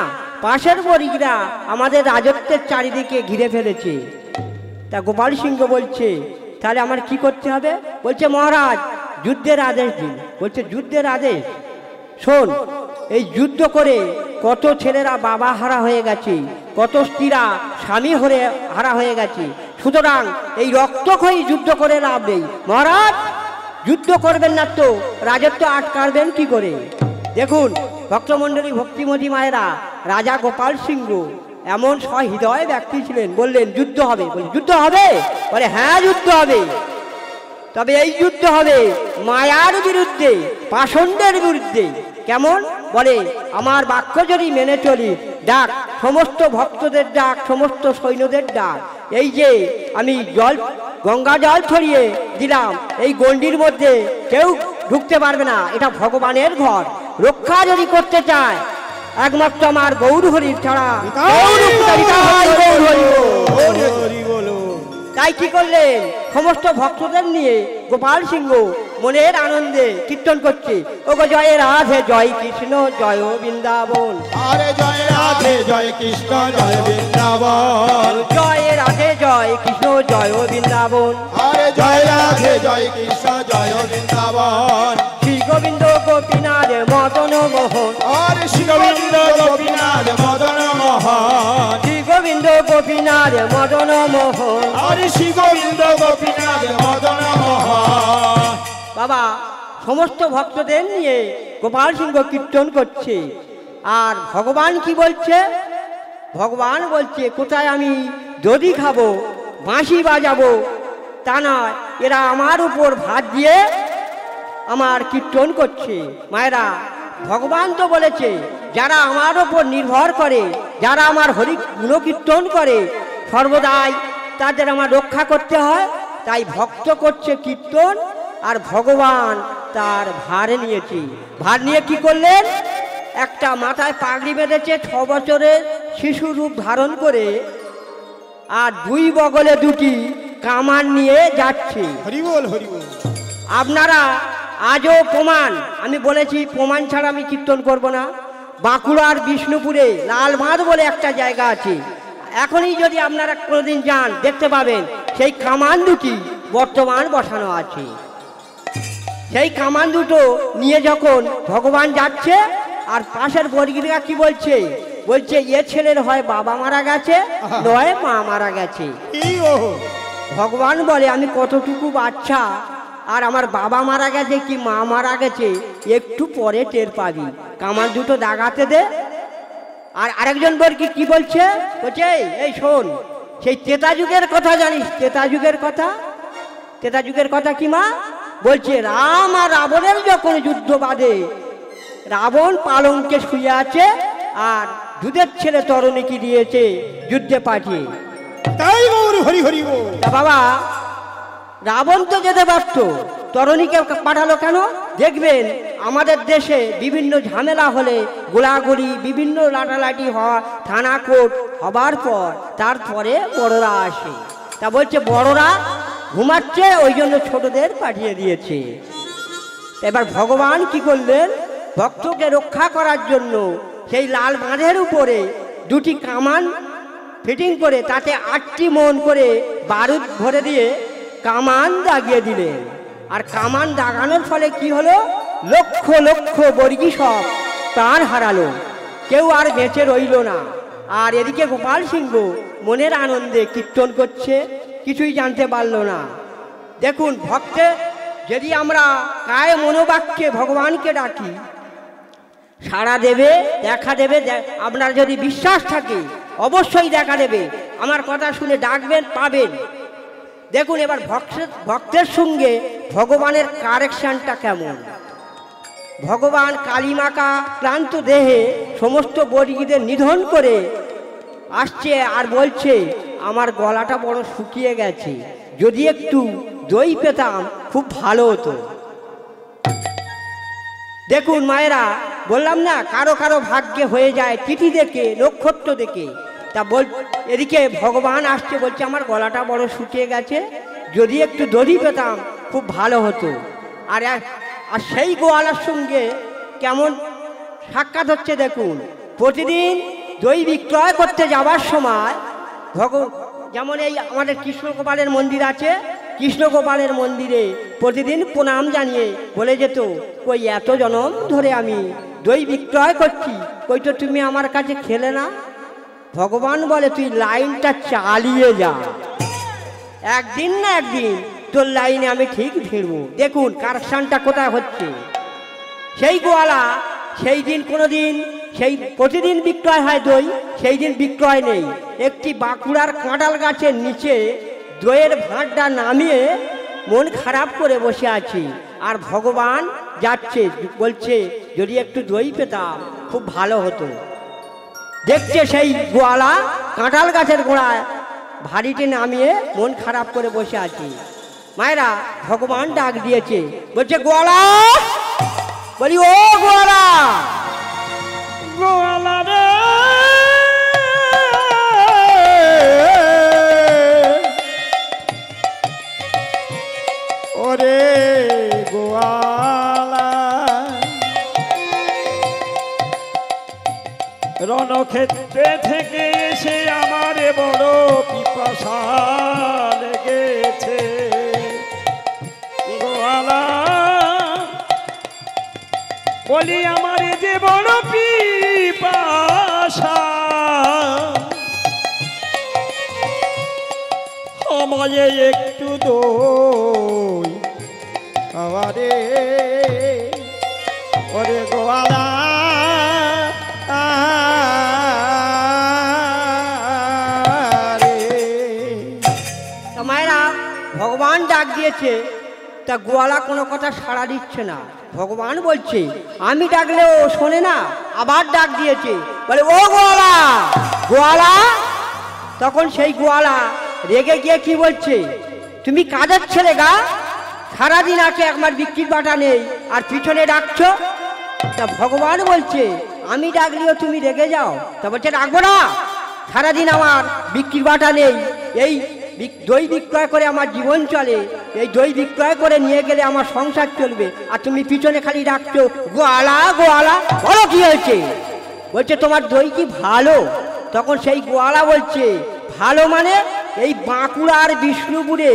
পাশের বর্গীরা আমাদের রাজত্বের চারিদিকে ঘিরে ফেলেছে। তা গোপাল সিংহ বলছে, তাহলে আমার কি করতে হবে? বলছে মহারাজ যুদ্ধের আদেশ দিন। বলছে যুদ্ধের আদেশ? শোন, এই যুদ্ধ করে কত ছেলেরা বাবা হারা হয়ে গেছে, কত স্ত্রীরা স্বামী হারা হয়ে গেছে, সুতরাং এই রক্তক্ষয়ী যুদ্ধ করে লাভ নেই। মহারাজ যুদ্ধ করবেন না তো রাজত্ব আটকাবেন কি করে? দেখুন ভক্তমণ্ডলী, ভক্তিমতী মায়েরা, রাজা গোপাল সিংহ এমন সহৃদয় ব্যক্তি ছিলেন, বললেন যুদ্ধ হবে। বলে যুদ্ধ হবে? বলে হ্যাঁ যুদ্ধ হবে, তবে এই যুদ্ধ হবে মায়ার বিরুদ্ধে, পাষণ্ডের বিরুদ্ধে। কেমন? বলে আমার বাক্য যদি মেনে চলি, ডাক সমস্ত ভক্তদের ডাক, সমস্ত সৈন্যদের ডাক, এই যে আমি জল, গঙ্গা জল ছড়িয়ে দিলাম, এই গণ্ডির মধ্যে কেউ ঢুকতে পারবে না, এটা ভগবানের ঘর। রক্ষা যদি করতে চায় একমাত্র আমার গৌর হরির ছাড়া তাই কি করলেন? সমস্ত ভক্তদের নিয়ে গোপাল সিংহ মনের আনন্দে কীর্তন করছে, ও গো জয় রাধে জয় কৃষ্ণ জয় বৃন্দাবন, আরে জয় রাধে জয় কৃষ্ণ জয় বৃন্দাবন, জয় রাধে জয় কৃষ্ণ জয় বৃন্দাবন, আরে জয় রাধে জয় কৃষ্ণ জয় বৃন্দাবন, শ্রী গোবিন্দ গোপীনাথ মদন মোহন, আরে শ্রী গোবিন্দ গোপীনাথ মদন মোহন, শ্রী গোবিন্দ গোপীনাথ মদন মোহন। আরে শ্রী গোবিন্দ গোপীনাথ মদন মোহন। বাবা সমস্ত ভক্তদের নিয়ে গোপাল সিংহ কীর্তন করছে, আর ভগবান কি বলছে? ভগবান বলছে কোথায় আমি দধি খাবো, বাঁশি বাজাবো তা নয়, এরা আমার উপর ভাত দিয়ে আমার কীর্তন করছে। মায়েরা, ভগবান তো বলেছে যারা আমার ওপর নির্ভর করে, যারা আমার হরি গুণকীর্তন করে সর্বদাই তাদের আমার রক্ষা করতে হয়। তাই ভক্ত করছে কীর্তন, আর ভগবান তার ভার নিয়েছে। ভার নিয়ে কি করলেন? একটা মাথায় পাগড়ি বেঁধেছে 6 বছরের শিশু রূপ ধারণ করে, আর 2 বগলে 2টি কামান নিয়ে যাচ্ছে। হরি বল হরি বল। আপনারা আজও প্রমাণ, আমি বলেছি প্রমাণ ছাড়া আমি কীর্তন করব না। বাঁকুড়ার বিষ্ণুপুরে লালবাঁধ বলে একটা জায়গা আছে, এখনই যদি আপনারা কোনোদিন যান দেখতে পাবেন সেই কামান দুটি বর্তমান বসানো আছে। সেই কামান দুটো নিয়ে যখন ভগবান যাচ্ছে, আর পাশের বর্গিরা কি বলছে? বলছে এ ছেলের হয় বাবা মারা গেছে, নয় মা মারা গেছে। ভগবান বলে আমি কতটুকু বাচ্চা, আর আমার বাবা মারা গেছে কি মা মারা গেছে একটু পরে টের পাবি, কামান দুটো দাগাতে দে। আর আরেকজন বর্গি কি বলছে? বলছে এই শোন, সেই ত্রেতা যুগের কথা জানিস? ত্রেতা যুগের কথা, ত্রেতা যুগের কথা কি মা? বলছে রাম আর রাবণের যখন যুদ্ধ বাঁধে, রাবণ পালঙ্কে শুয়ে আছে, আর দুধের ছেলে তরুণীকে দিয়েছে যুদ্ধে পাঠিয়ে। তাই গৌর হরি হরি বল। তা বাবা, রাবণ তো যেতে পারত, তরুণীকে পাঠালো কেন? দেখবেন আমাদের দেশে বিভিন্ন ঝামেলা হলে, গোলাগুলি, বিভিন্ন লাটালাটি হওয়া, থানা কোর্ট হবার পর তারপরে বড়রা আসে। তা বলছে বড়রা ঘুমাচ্ছে, ওই জন্য ছোটদের পাঠিয়ে দিয়েছে। এবার ভগবান কি করলেন? ভক্তকে রক্ষা করার জন্য সেই লাল বাঁধের উপরে 2টি কামান ফিটিং করে তাতে 8টি মন করে বারুদ ভরে দিয়ে কামান দাগিয়ে দিলেন। আর কামান দাগানোর ফলে কি হলো? লক্ষ লক্ষ বর্গী সব প্রাণ হারালো, কেউ আর বেঁচে রইল না। আর এদিকে গোপাল সিংহ মনের আনন্দে কীর্তন করছে, কিছুই জানতে পারল না। দেখুন, ভক্তে যদি আমরা কায় মনোবাক্যে ভগবানকে ডাকি, সাড়া দেবে, দেখা দেবে। আপনার যদি বিশ্বাস থাকে অবশ্যই দেখা দেবে। আমার কথা শুনে ডাকবেন, পাবেন। দেখুন এবার ভক্তের সঙ্গে ভগবানের কারেকশনটা কেমন। ভগবান কালিমাকা ক্লান্ত দেহে সমস্ত বর্গীদের নিধন করে আসছে, আর বলছে আমার গলাটা বড় শুকিয়ে গেছে, যদি একটু দই পেতাম খুব ভালো হতো। দেখুন মায়েরা, বললাম না কারো কারো ভাগ্যে হয়ে যায় তিথি দেখে, নক্ষত্র দেখে। তা এদিকে ভগবান আসছে, বলছে আমার গলাটা বড় শুকিয়ে গেছে, যদি একটু দধি পেতাম খুব ভালো হতো। আর সেই গোয়ালার সঙ্গে কেমন সাক্ষাৎ হচ্ছে দেখুন। প্রতিদিন দই বিক্রয় করতে যাওয়ার সময় যেমন এই আমাদের কৃষ্ণগোপালের মন্দির আছে, কৃষ্ণগোপালের মন্দিরে প্রতিদিন প্রণাম জানিয়ে বলে যেত, কই এত জনম ধরে আমি দই বিক্রয় করছি, কই তো তুমি আমার কাছে খেলে না? ভগবান বলে তুই লাইনটা চালিয়ে যা, একদিন না একদিন তোর লাইনে আমি ঠিক ফিরবো। দেখুন কারখানটা কোথায় হচ্ছে। সেই গোয়ালা সেই দিন কোনোদিন, সেই প্রতিদিন বিক্রয় হয় দই, সেই দিন বিক্রয় নেই। একটি বাঁকুড়ার কাঁঠাল গাছের নিচে দইয়ের ভাঁড়টা নামিয়ে মন খারাপ করে বসে আছি, আর ভগবান যাচ্ছে, বলছে যদি একটু দই পেতাম খুব ভালো হতো। দেখছে সেই গোয়ালা কাঁঠাল গাছের গোড়ায় ভারীটি নামিয়ে মন খারাপ করে বসে আছি। মায়েরা, ভগবান ডাক দিয়েছে, বলছে গোয়ালা, বলি ও গোয়ালা, গোয়ালা রে ওরে গোয়ালা রণক্ষেত্রে থেকে এসে আমারে বড় পিপাসা লেগেছে গোয়ালা বলি আমারে যে বড় পিপাসা আমায় একটু দই আমারে ওরে গোয়ালা তা মায়েরা ভগবান ডাক দিয়েছে, তা গোয়ালা কোনো কথা সাড়া দিচ্ছে না। ভগবান বলছে আমি ডাকলেও শোনে না, আবার ডাক দিয়েছে, বলে ও গোয়ালা গোয়ালা। তখন সেই গোয়ালা রেগে গিয়ে কি বলছে, তুমি কাজের ছেলে গা, সারাদিন আছে একবার বিক্রির বাটা নেই আর পিছনে ডাকছো। তা ভগবান বলছে আমি ডাকলেও তুমি রেগে যাও। তা বলছে ডাকবো না, সারাদিন আমার বিক্রির বাটা নেই, এই দই বিক্রয় করে আমার জীবন চলে, এই দই বিক্রয় করে নিয়ে গেলে আমার সংসার চলবে, আর তুমি পিছনে খালি ডাকছো গোয়ালা গোয়ালা। বলো কি হয়েছে? বলছে তোমার দই কি ভালো? তখন সেই গোয়ালা বলছে ভালো মানে এই বাঁকুড়ার বিষ্ণুপুরে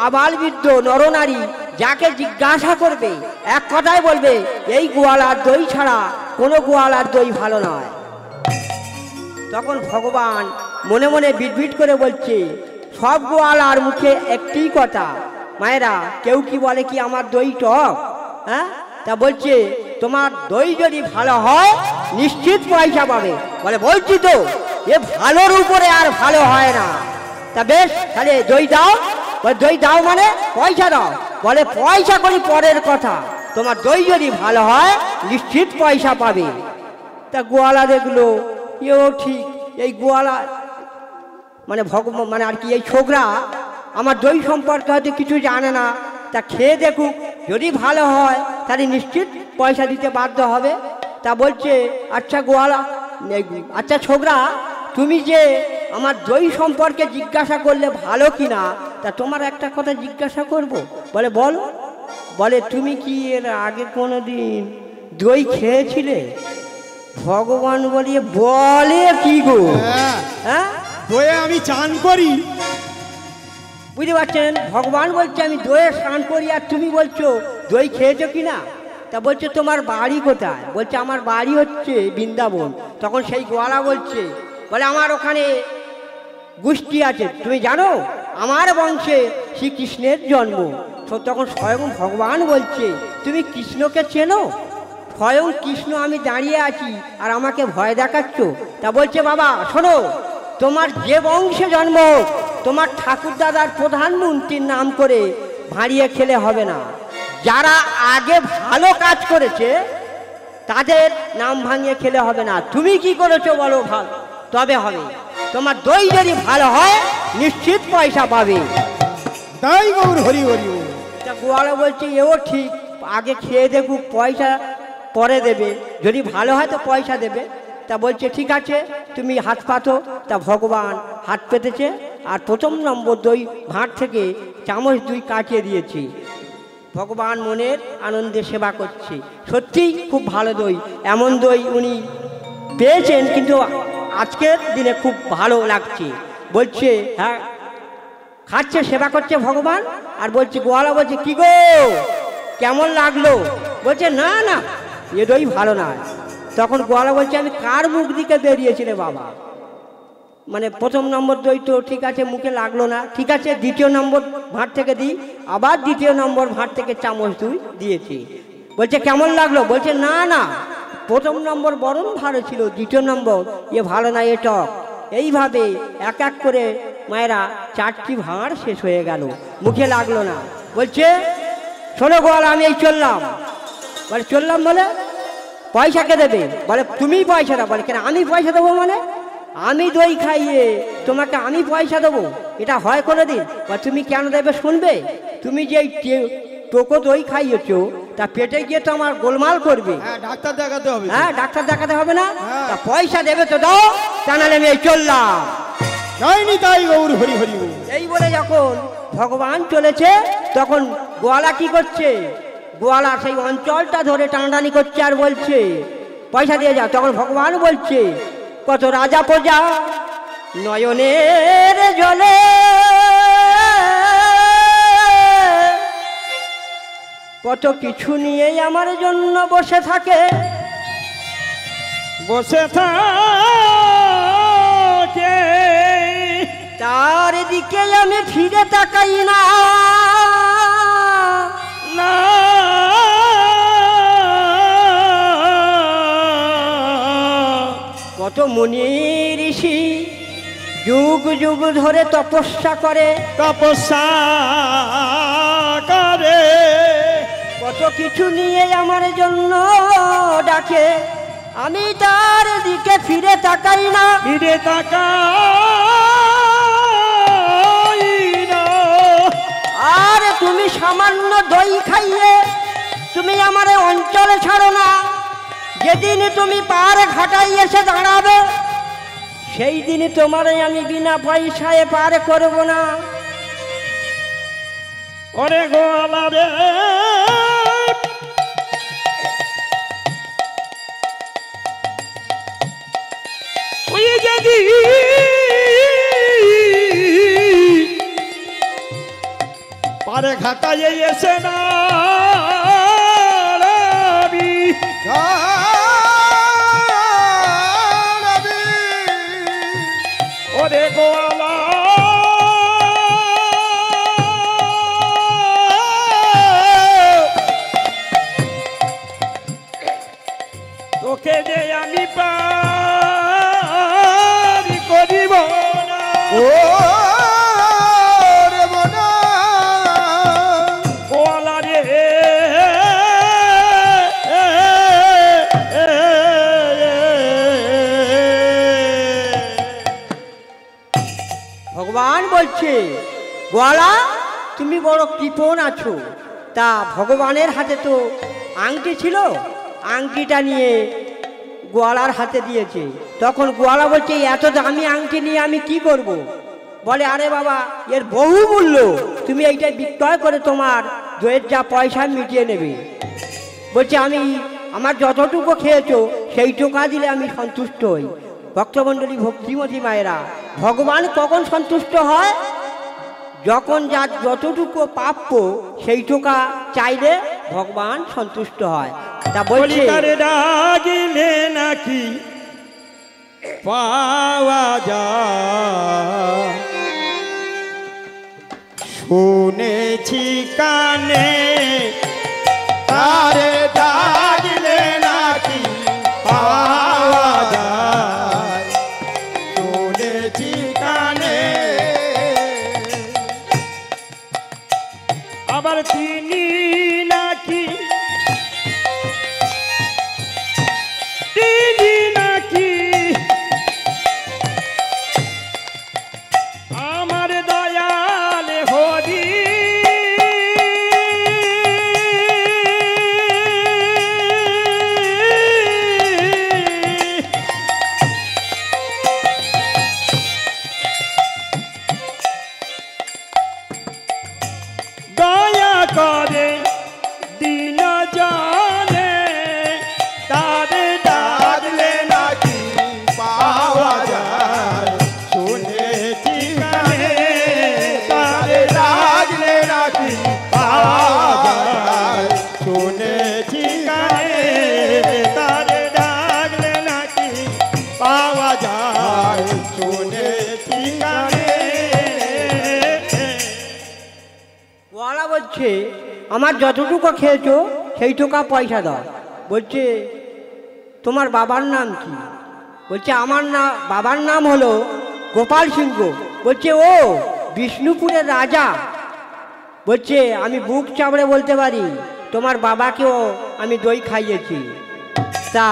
আবাল বৃদ্ধ নরনারী যাকে জিজ্ঞাসা করবে এক কথায় বলবে এই গোয়ালার দই ছাড়া কোনো গোয়ালার দই ভালো নয়। তখন ভগবান মনে মনে বিড়বিড় করে বলছে সব গোয়ালার মুখে একটি কথা, মায়েরা কেউ কি বলে কি আমার দই টক? হ্যাঁ, তা বলছে তোমার দই যদি ভালো হয় নিশ্চিত পয়সা পাবে। বলে বলছি তো এ ভালোর উপরে আর ভালো হয় না। তা বেশ তাহলে দই দাও। বলে দই দাও মানে পয়সা দাও। বলে পয়সা করি পরের কথা, তোমার দই যদি ভালো হয় নিশ্চিত পয়সা পাবে। তা গোয়ালা দেখলো এও ঠিক, এই গোয়ালা মানে ভগবান মানে আর কি এই ছোকরা আমার দই সম্পর্কে হয়তো কিছু জানে না, তা খেয়ে দেখুক, যদি ভালো হয় তাহলে নিশ্চিত পয়সা দিতে বাধ্য হবে। তা বলছে আচ্ছা গোয়ালা, আচ্ছা ছোকরা, তুমি যে আমার দই সম্পর্কে জিজ্ঞাসা করলে ভালো কিনা, তা তোমার একটা কথা জিজ্ঞাসা করব। বলে বল। বলে তুমি কি এর আগে কোনো দিন দই খেয়েছিলে? ভগবান বলিয়ে বলে কি গো, হ্যাঁ দয়ে আমি চান করি। বুঝতে পারছেন? ভগবান বলছে আমি দইয়ে স্নান করি, আর তুমি বলছো দই খেয়েছো কিনা। তা বলছে তোমার বাড়ি কোথায়? বলছে আমার বাড়ি হচ্ছে বৃন্দাবন। তখন সেই গোয়ালা বলছে বলে আমার ওখানে গোষ্ঠী আছে, তুমি জানো আমার বংশে শ্রীকৃষ্ণের জন্ম। তখন স্বয়ং ভগবান বলছে তুমি কৃষ্ণকে চেনো? স্বয়ং কৃষ্ণ আমি দাঁড়িয়ে আছি আর আমাকে ভয় দেখাচ্ছ? তা বলছে বাবা শোনো, তোমার যে বংশে জন্ম তোমার ঠাকুর দাদার প্রধানমন্ত্রীর নাম করে ভাঁড়িয়ে খেলে হবে না। যারা আগে ভালো কাজ করেছে তাদের নাম ভাঙিয়ে খেলে হবে না। তুমি কি করেছো বলো ভালো, তবে হবে। তোমার দই যদি ভালো হয় নিশ্চিত পয়সা পাবে। তাই গৌর হরি হরি। তা গোয়ালা বলছে এও ঠিক, আগে খেয়ে দেখুক, পয়সা পরে দেবে, যদি ভালো হয় তো পয়সা দেবে। তা বলছে ঠিক আছে তুমি হাত পাতো। তা ভগবান হাত পেতেছে আর প্রথম নম্বর দই ভাঁড় থেকে চামচ 2 কাটিয়ে দিয়েছি। ভগবান মনের আনন্দে সেবা করছে, সত্যিই খুব ভালো দই। এমন দই উনি পেয়েছেন, কিন্তু আজকের দিনে খুব ভালো লাগছে। বলছে হ্যাঁ, খাচ্ছে, সেবা করছে ভগবান। আর বলছে গোয়ালা বলছে কি গো কেমন লাগলো? বলছে না না এ দই ভালো না। তখন গোয়ালা বলছে আমি কার মুখ দিকে বেরিয়েছি রে বাবা? মানে প্রথম নম্বর দই তো ঠিক আছে মুখে লাগলো না, ঠিক আছে দ্বিতীয় নম্বর ভাঁড় থেকে দিই। আবার দ্বিতীয় নম্বর ভাঁড় থেকে চামচ 2 দিয়েছি। বলছে কেমন লাগলো? বলছে না না প্রথম নম্বর বরং ভালো ছিল, দ্বিতীয় নম্বর এ ভালো না, এ টক। এইভাবে এক এক করে মায়েরা 4টি ভাঁড় শেষ হয়ে গেল, মুখে লাগলো না। বলছে শোনো গোয়ালা আমি এই চললাম। বলে চললাম বলে পয়সা কে দেবে? বলে তুমি পয়সা দাও। বলে কেন আমি পয়সা দেবো? মানে আমি দই খাইয়ে তোমাকে আমি পয়সা দেবো? এটা হয় কোনো দিন? বা তুমি কেন দেবে শুনবে? তুমি যে টোকো দই খাইয়েছো তা পেটে গিয়ে তো আমার গোলমাল করবে। ডাক্তার দেখাতে হবে। হ্যাঁ ডাক্তার দেখাতে হবে না? তা পয়সা দেবে তো দাও, তা নাহলে আমি এই চললাম। যাইনি তাই গৌর হরি হরি। এই বলে যখন ভগবান চলেছে তখন গোয়ালা কি করছে? গোয়ালা সেই অঞ্চলটা ধরে টানাটানি করছে আর বলছে পয়সা দিয়ে যাও। তখন ভগবান বলছে কত রাজা প্রজা নয়নের জলে, কত কিছু নিয়েই আমার জন্য বসে থাকে, বসে থাকে, তার দিকে আমি ফিরে তাকাই না। না কত মুনি ঋষি যুগ যুগ ধরে তপস্যা করে, তপস্যা করে, কত কিছু নিয়ে আমার জন্য ডাকে, আমি তার দিকে ফিরে তাকাই না। ফিরে তাকাই না। আর তুমি সামান্য দই খাইয়ে তুমি আমার অঞ্চলে ছাড়ো না। যেদিন তুমি পার ঘাটাই এসে দাঁড়াবে, সেই দিন তোমার আমি বিনা পয়সায় পার করব না। ওরে গোয়ালা রে, ওই যদি পারে ঘাটায় এসে না ওরে গোয়ালা, তোকে যে আমি পারি করিব না। ও রে মনা গোয়ালা রে, ভগবান বলছে, গোয়ালা তুমি বড় কৃপণ আছো। তা ভগবানের হাতে তো আংটি ছিল, আংটিটা নিয়ে গোয়ালার হাতে দিয়েছে। তখন গোয়ালা বলছে, এত দামি আংটি নিয়ে আমি কি করব? বলে, আরে বাবা, এর বহু মূল্য, তুমি এইটা বিক্রয় করে তোমার দইয়ের যা পয়সা মিটিয়ে নেবে। বলছে, আমি আমার যতটুকু খেয়েছো সেই টাকা দিলে আমি সন্তুষ্ট হই। ভক্তমণ্ডলী, ভক্তিমতী মায়েরা, ভগবান কখন সন্তুষ্ট হয়? যখন যার যতটুকু প্রাপ্য সেই টাকা চাইলে ভগবান সন্তুষ্ট হয়। তা বলছে, কলিকারে ডাকিলে নাকি পাওয়া যায়, শুনেছি কানে তারে ডাকলে নাকি পাওয়া যায়, শুনেছি কানে। আবার তিনি নাকি আমার দয়াল হরি, দয়া করে দিন জানে, তারে ডাকলে নাকি পাওয়া যায়, শুনেছি কানে। তারে ডাকলে নাকি পাওয়া যায়, শুনেছি কানে। তারে ডাকলে নাকি পাওয়া যায়, শুনেছি কানে। গোয়ালা বলছে, আমার যতটুকু খেয়েছো সেই টাকা পয়সা দাও। বলছে, তোমার বাবার নাম কি? বলছে, আমার বাবার নাম হলো গোপাল সিংহ। বলছে, ও বিষ্ণুপুরের রাজা। বলছে, আমি বুক চাপড়ে বলতে পারি তোমার বাবাকেও আমি দই খাইয়েছি। তা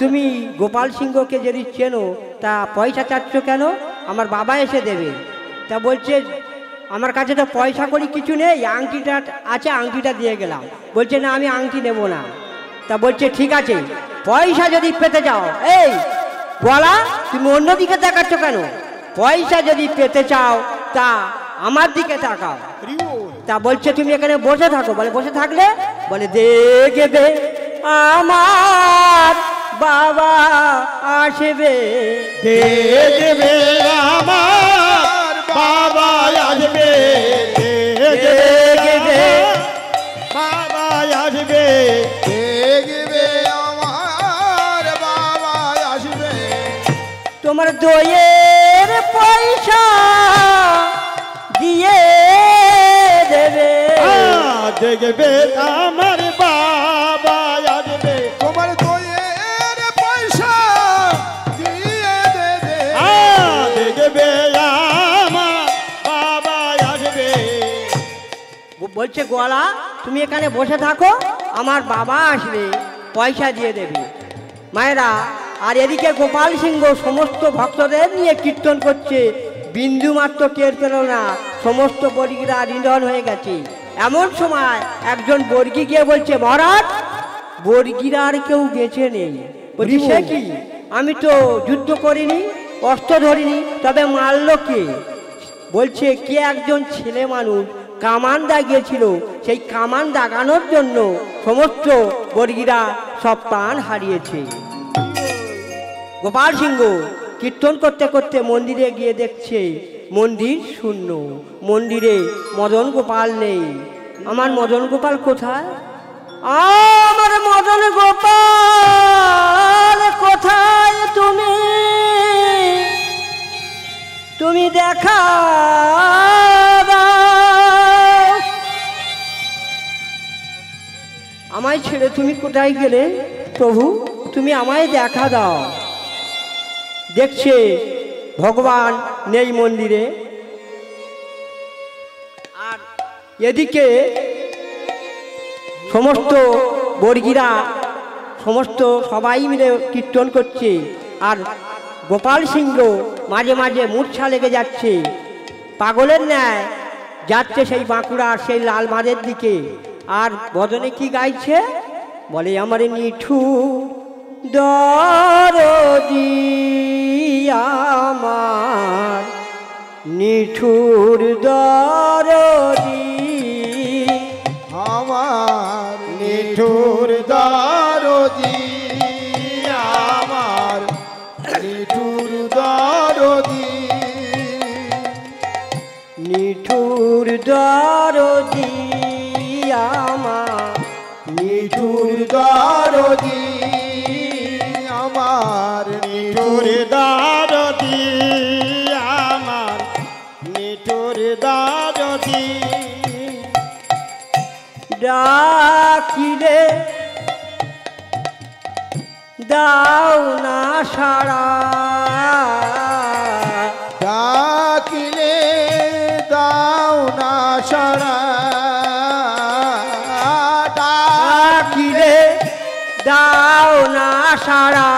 তুমি গোপাল সিংহকে যদি চেনো, তা পয়সা চাচ্ছ কেন? আমার বাবা এসে দেবে। তা বলছে, আমার কাছে তো পয়সা করি কিছু নেই, আংটিটা আছে, আংটিটা দিয়ে গেলাম। বলছে, না আমি আংটি নেব না। তা বলছে, ঠিক আছে, পয়সা যদি পেতে চাও, এই গোয়ালা তুমি অন্যদিকে তাকাচ্ছ কেন? পয়সা যদি পেতে চাও তা আমার দিকে তাকাও। তা বলছে, তুমি এখানে বসে থাকো। বলে, বসে থাকলে? বলে, দেখবে আমার বাবা আসবে, দেখবে আমার বাবা আসবে, দেখবে বাবা আসবে, দেখবে আমার বাবা আসবে। তোমার দইয়ের পয়সা দিয়ে দেবে, দেখবে আমার বাবা আসবে, তোমার দইয়ের পয়সা দিয়ে দেবে, দেখবে আমার বাবা আসবে। বলছে গোয়ালা তুমি এখানে বসে থাকো, আমার বাবা আসবে পয়সা দিয়ে দেবে। মায়েরা, আর এদিকে গোপাল সিংহ সমস্ত ভক্তদের নিয়ে কীর্তন করছে, বিন্দু মাত্র টের পেল না, সমস্ত বর্গীরা নিধন হয়ে গেছে। এমন সময় একজন বর্গী গিয়ে বলছে, মহারাজ বর্গীরা আর কেউ বেঁচে নেই। বলছি সে কি? আমি তো যুদ্ধ করিনি, অস্ত্র ধরিনি, তবে মারল কে? বলছে কে একজন ছেলে মানুষ কামান দাগিয়েছিল, সেই কামান দাগানোর জন্য সমস্ত বর্গীরা সব প্রাণ হারিয়েছে। গোপাল সিংহ কীর্তন করতে করতে মন্দিরে গিয়ে দেখছে মন্দির শূন্য, মন্দিরে মদন গোপাল নেই। আমার মদন গোপাল কোথায়? আমার মদন গোপাল কোথায় তুমি? তুমি দেখা দাও, আমায় ছেড়ে তুমি কোথায় গেলে প্রভু? তুমি আমায় দেখা দাও। দেখছে ভগবান নেই মন্দিরে। আর এদিকে সমস্ত বর্গীরা সমস্ত সবাই মিলে কীর্তন করছে, আর গোপাল সিংহ মাঝে মাঝে মূর্ছা লেগে যাচ্ছে, পাগলের ন্যায় যাচ্ছে সেই বাঁকুড়ার সেই লাল মাদের দিকে। আর বদনে কি গাইছে? বলে আমার নিঠু দরদি, আমার নিঠুর দরদি, আমার নিঠুর দরদি, আমার নিঠুর দরদি, নিঠুর দরদি, আমার নিঠুর দরদি, আমার নিঠুর দারদি, আমার নিঠুর দারদি, ডাকিলে দাও না সাড়া, ডাকিলে দাও না সাড়া, ডাকিলে দাও না সাড়া,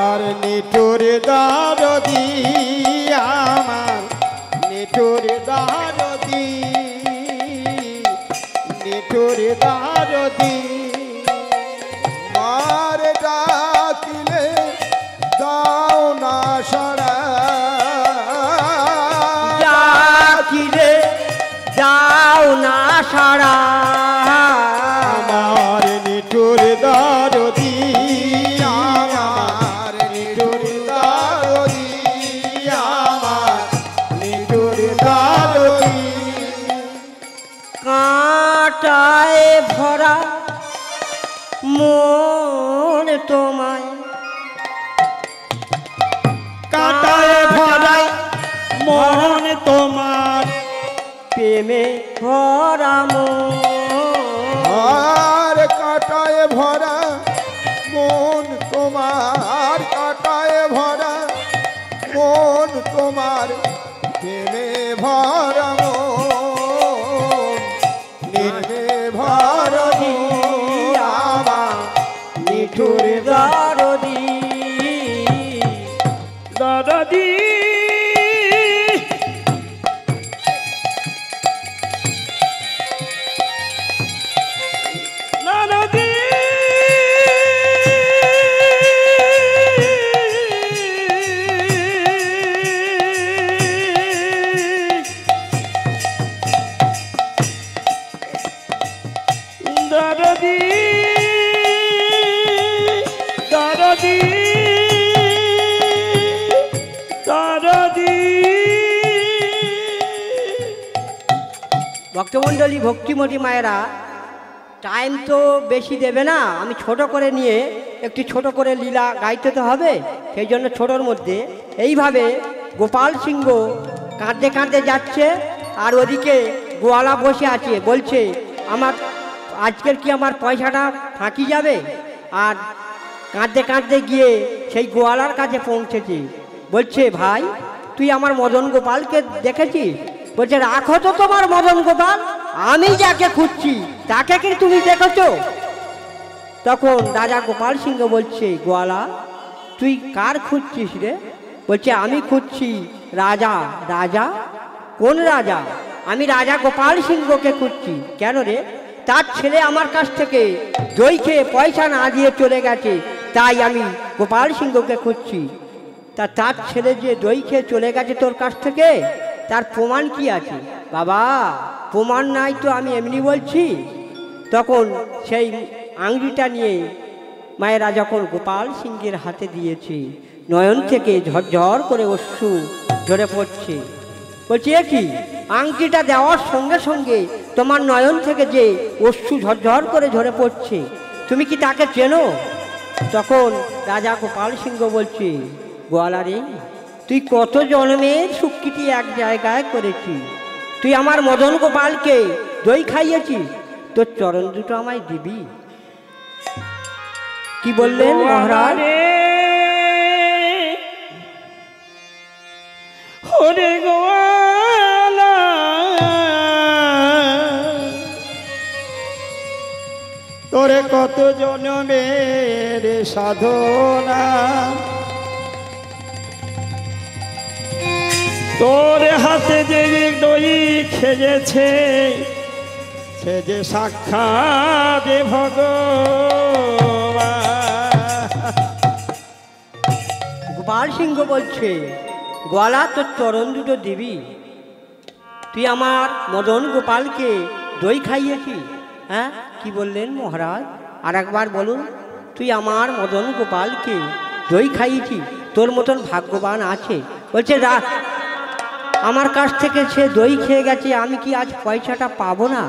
আর নিঠুর দারদি, আমার নিঠুর দারদি, নিঠুর দারদি, মার ডাকিলে দাও না সাড়া, ডাকিলে দাও না সাড়া, আমার নিঠুর দারদি, আমার নিঠুর দরদি, আমার নিঠুর দরদি, কাঁটায় ভরা মন তোমায়, কাটায় ভরা মন তোমার, প্রেমে ভরা মন, আর কাটায় ভরা মন তোমার, কাটায় ভরা মন তোমার, প্রেমে ভরা মন, প্রেমে ভরা মন, আমার নিঠুর দরদি, দারদি, দারদি, ভক্তমণ্ডলী ভক্তিমতী মায়েরা, টাইম তো বেশি দেবে না, আমি ছোট করে নিয়ে একটু ছোট করে লীলা গাইতে তো হবে, সেই জন্য ছোটোর মধ্যে এইভাবে গোপাল সিংহ কাঁদতে কাঁদতে যাচ্ছে, আর ওদিকে গোয়ালা বসে আছে, বলছে আমার আজকের কি আমার পয়সাটা ফাঁকি যাবে। আর কাঁদতে কাঁদতে গিয়ে সেই গোয়ালার কাছে পৌঁছেছে, বলছে ভাই তুই আমার মদন গোপালকে দেখেছিস? বলছে রাখো তো তোমার মদন গোপাল, আমি যাকে খুঁজছি তাকে কি তুমি দেখেছো? তখন রাজা গোপাল সিংহ বলছে গোয়ালা তুই কার খুঁজছিস রে? বলছে আমি খুঁজছি রাজা। রাজা? কোন রাজা? আমি রাজা গোপাল সিংহকে খুঁজছি। কেন রে? তার ছেলে আমার কাছ থেকে দই খেয়ে পয়সা না দিয়ে চলে গেছে, তাই আমি গোপাল সিংহকে খুঁজছি। তার ছেলে যে দই খেয়ে চলে গেছে তোর কাছ থেকে, তার প্রমাণ কি আছে? বাবা প্রমাণ নাই তো আমি এমনি বলছি। তখন সেই আংটিটা নিয়ে মায়েরা যখন গোপাল সিংহের হাতে দিয়েছে, নয়ন থেকে ঝরঝর করে অশ্রু ঝরে পড়ছে। বলছি এ কি, আংটিটা দেওয়ার সঙ্গে সঙ্গে তোমার নয়ন থেকে যে অশ্রু ঝরঝর করে ঝরে পড়ছে, তুমি কি তাকে চেনো? তখন রাজা গোপাল সিংহ বলছে গোয়ালা রে, তুই কত জন্মের সুকৃতি এক জায়গায় করেছিস, তুই আমার মদন গোপালকে দই খাইয়েছিস, তোর চরণ দুটো আমায় দিবি। কি বললেন মহারাজ? ওরে গোয়ালা তোরে কত জন্মের সাধনা, তোর হাতে যে দই খেয়েছে সে যে সাক্ষাৎ ভগবান। গোপাল সিংহ বলছে গোয়ালা তোর চরণ দুটো দিবি, তুই আমার মদন গোপালকে দই খাইয়েছিস। হ্যাঁ কি বললেন মহারাজ? আর একবার বলুন। তুই আমার মদন গোপালকে দই খাইয়েছিস, তোর মতন ভাগ্যবান আছে? বলছে আমার কাছ থেকে সে দই খেয়ে গেছে, আমি কি আজ পয়সাটা পাবো না?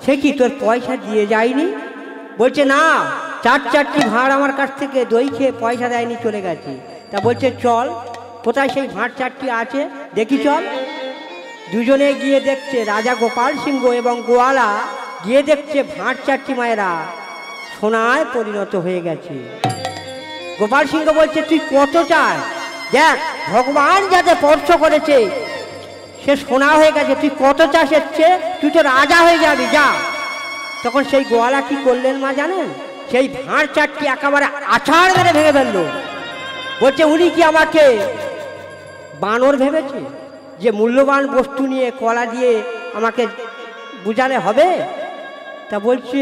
সে কি তোর পয়সা দিয়ে যায়নি? বলছে না, চারটি ভাঁড় আমার কাছ থেকে দই খেয়ে পয়সা দেয়নি, চলে গেছে। তা বলছে চল, কোথায় সেই ভাঁড় চারটি আছে দেখি চল। দুজনে গিয়ে দেখছে, রাজা গোপাল সিংহ এবং গোয়ালা গিয়ে দেখছে ভাঁড় চারটি মায়েরা সোনায় পরিণত হয়ে গেছে। গোপাল সিংহ বলছে তুই কত চাস? দেখ ভগবান যাতে স্পর্শ করেছে সে সোনা হয়ে গেছে, তুই কত চাস এসছে? তুই তো রাজা হয়ে যাবি, যা। তখন সেই গোয়ালা কি করলেন মা জানেন? সেই ভাঁড় চারটি একেবারে আছাড় মেরে ভেঙে ফেললো। বলছে উনি কি আমাকে বানর ভেবেছে যে মূল্যবান বস্তু নিয়ে কলা দিয়ে আমাকে বুঝালে হবে? তা বলছে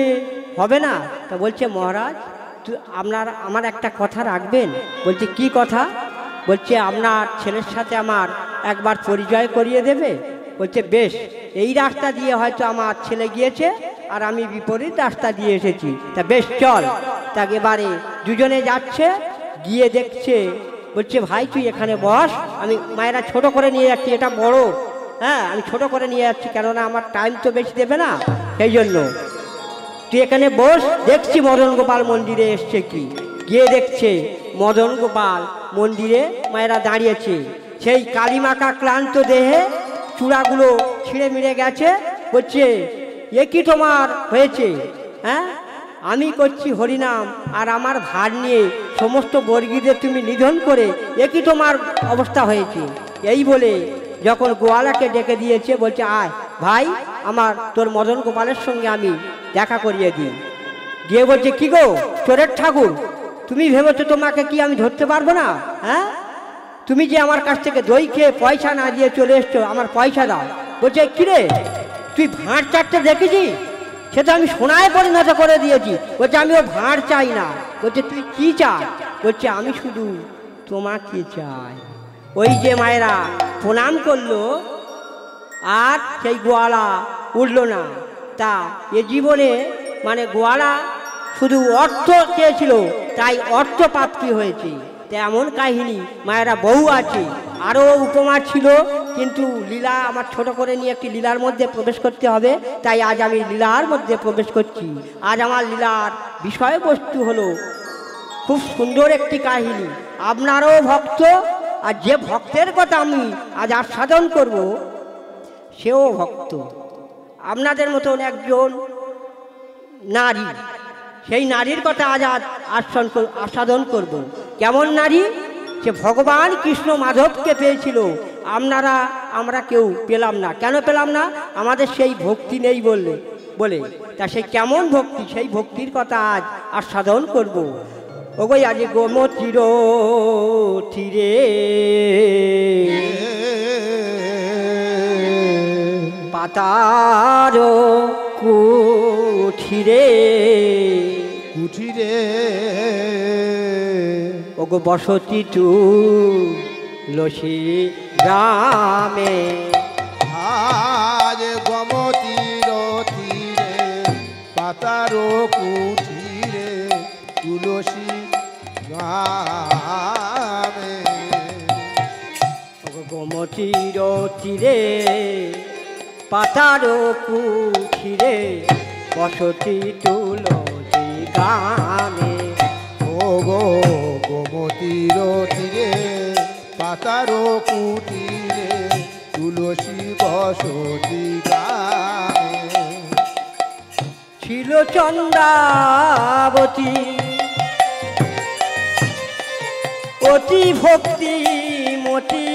হবে না। তা বলছে মহারাজ আমার একটা কথা রাখবেন। বলছে কি কথা? বলছে আপনার ছেলের সাথে আমার একবার পরিচয় করিয়ে দেবে। বলছে বেশ, এই রাস্তা দিয়ে হয়তো আমার ছেলে গিয়েছে আর আমি বিপরীত রাস্তা দিয়ে এসেছি, তা বেশ চল। তা এবারে দুজনে যাচ্ছে, গিয়ে দেখছে, বলছে ভাই তুই এখানে বস, আমি মায়েরা ছোট করে নিয়ে যাচ্ছি, এটা বড়, হ্যাঁ আমি ছোট করে নিয়ে যাচ্ছি, কেননা আমার টাইম তো বেশি দেবে না, সেই জন্য তুই এখানে বস। দেখছি মদন গোপাল মন্দিরে এসছে কি। গিয়ে দেখছে মদন গোপাল মন্দিরে মায়েরা দাঁড়িয়েছে, সেই কালিমাখা ক্লান্ত দেহে চূড়াগুলো ছিঁড়ে মিড়ে গেছে। বলছে এ কি তোমার হয়েছে? হ্যাঁ আমি করছি হরিনাম, আর আমার ভার নিয়ে সমস্ত বর্গীদের তুমি নিধন করে এ কি তোমার অবস্থা হয়েছে? এই বলে যখন গোয়ালাকে ডেকে দিয়েছে, বলছে আয় ভাই, আমার তোর মদন গোপালের সঙ্গে আমি দেখা করিয়ে দিই। গিয়ে বলছে কি গো চোরের ঠাকুর, তুমি ভেবেছো তোমাকে কি আমি ধরতে পারবো না? হ্যাঁ তুমি যে আমার কাছ থেকে দই খেয়ে পয়সা না দিয়ে চলে এসছো, আমার পয়সা দাও। বলছে কিরে তুই ভাঁড় চারটে দেখেছি, সে তো আমি সোনায় পরিণত করে দিয়েছি। বলছে আমি ও ভাঁড় চাই না। বলছে তুই কি চাই? বলছে আমি শুধু তোমাকে চাই। ওই যে মায়েরা প্রণাম করলো, আর সেই গোয়ালা উঠলো না। তা এ জীবনে মানে গোয়ালা শুধু অর্থ চেয়েছিল, তাই অর্থ প্রাপ্তি হয়েছে। তা এমন কাহিনী মায়েরা বহু আছে, আরও উপমা ছিল, কিন্তু লীলা আমার ছোট করে নিয়ে একটি লীলার মধ্যে প্রবেশ করতে হবে, তাই আজ আমি লীলার মধ্যে প্রবেশ করছি। আজ আমার লীলার বিষয়বস্তু হলো খুব সুন্দর একটি কাহিনী। আপনারও ভক্ত, আর যে ভক্তের কথা আমি আজ আস্বাদন করব সেও ভক্ত, আপনাদের মতন একজন নারী। সেই নারীর কথা আজ আস্বাদন করব। কেমন নারী? সে ভগবান কৃষ্ণ মাধবকে পেয়েছিল, আমরা কেউ পেলাম না। কেন পেলাম না? আমাদের সেই ভক্তি নেই বলে। তা সেই কেমন ভক্তি, সেই ভক্তির কথা আজ আস্বাদন করব। ওগোই আজ গোমতীর তীরে পাতার কুঠিরে ওগো বসতি তুলসী গ্রামে। আজ গোমতীর তীরে পাতার কুঠিরে তুলসী গ্রামে। ওগো গোমতীর তীরে পাতার কুঠিরে বসতি তুলসী গ্রামে। ওগো গোমতীর তীরে পাতার কুঠিরে তুলসী বসতি গ্রামে। ছিল চন্দ্রাবতী অতি ভক্তি মতি।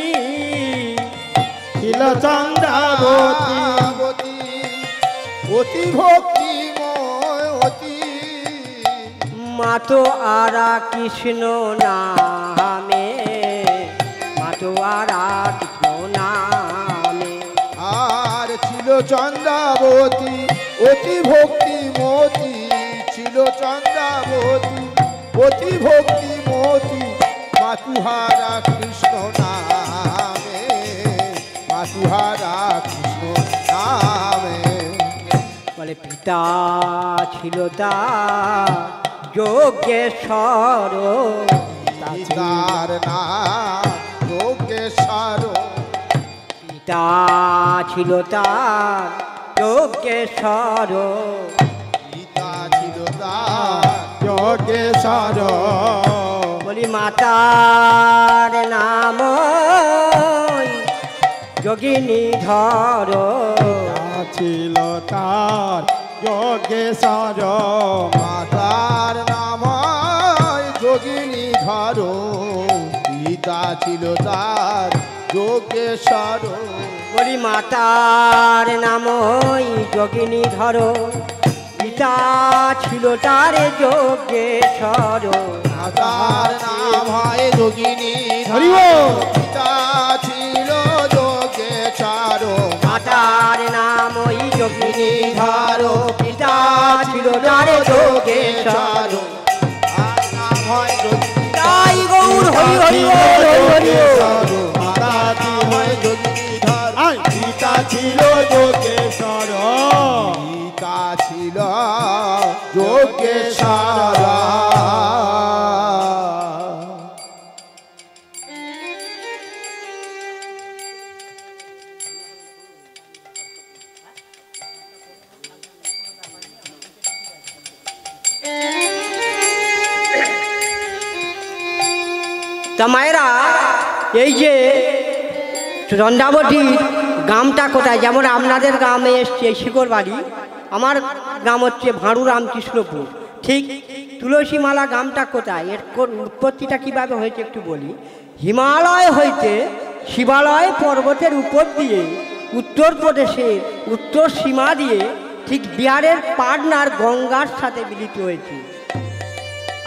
ছিল চন্দ্রাবতী অতি ভক্তিময় অতি। মাতো আরা কৃষ্ণ নামে, মাতো আরা কৃষ্ণ নামে। আর ছিল চন্দ্রাবতী অতি ভক্তিমতী। ছিল চন্দ্রাবতী অতি ভক্তিমতী। মাতুহারা কৃষ্ণ নামে, মাতুহারা কৃষ্ণ নামে। বলে পিতা ছিল তার যোগেশ্বর, তার নাম যোগেশ্বর। পিতা ছিল তার যোগেশ্বর। পিতা ছিল তার যোগেশ্বর। বলি মাতার নাম যোগিনী ধর। ছিল তার যোগেশ্বর। মাতার নাম যোগিনী ধর। পিতা ছিল তার যোগেশ্বর। বলি মাতার নাম যোগিনী ধর, পিতা ছিল তার যোগেশ্বর। মাতার নাম হয় যোগিনী ধর। পিতা ছিল যোগেশ্বর। মাতার নাম যোগিনী ধর, পিতা ছিল তার যোগেশ্বর। আর নাম হয় যোগিনী তাই গৌর হরি হরি বল, হরি হরি বল। মাতা হয় যোগিনী ধর। পিতা ছিল যোগেশ্বর। পিতা ছিল যোগেশ্বর। তা মায়েরা, এই যে চন্দ্রাবতীর গ্রামটা কোথায়? যেমন আপনাদের গ্রামে এসছে শিকড় বাড়ি, আমার গ্রাম হচ্ছে ভাঁড়ু রামকৃষ্ণপুর। ঠিক তুলসীমালা গ্রামটা কোথায়? এর উৎপত্তিটা কীভাবে হয়েছে একটু বলি। হিমালয় হইতে শিবালয় পর্বতের উপর দিয়ে উত্তরপ্রদেশের উত্তর সীমা দিয়ে ঠিক বিহারের পাটনার গঙ্গার সাথে মিলিত হয়েছে।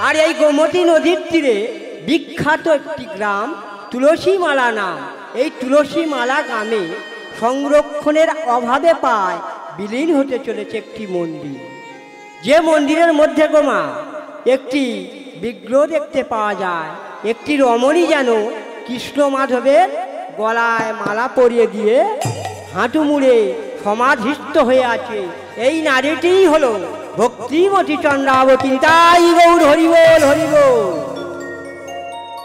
আর এই গোমতী নদীর তীরে বিখ্যাত একটি গ্রাম তুলসীমালা নাম। এই তুলসীমালা গ্রামে সংরক্ষণের অভাবে পায় বিলীন হতে চলেছে একটি মন্দির। যে মন্দিরের মধ্যে গোমা একটি বিগ্রহ দেখতে পাওয়া যায়। একটি রমণী যেন কৃষ্ণ মাধবের গলায় মালা পরিয়ে দিয়ে হাঁটু মুড়ে সমাধিস্থ হয়ে আছে। এই নারীটিই হলো ভক্তিমতী চন্দ্রাবতী। তাই গৌর হরি বল, হরি বল।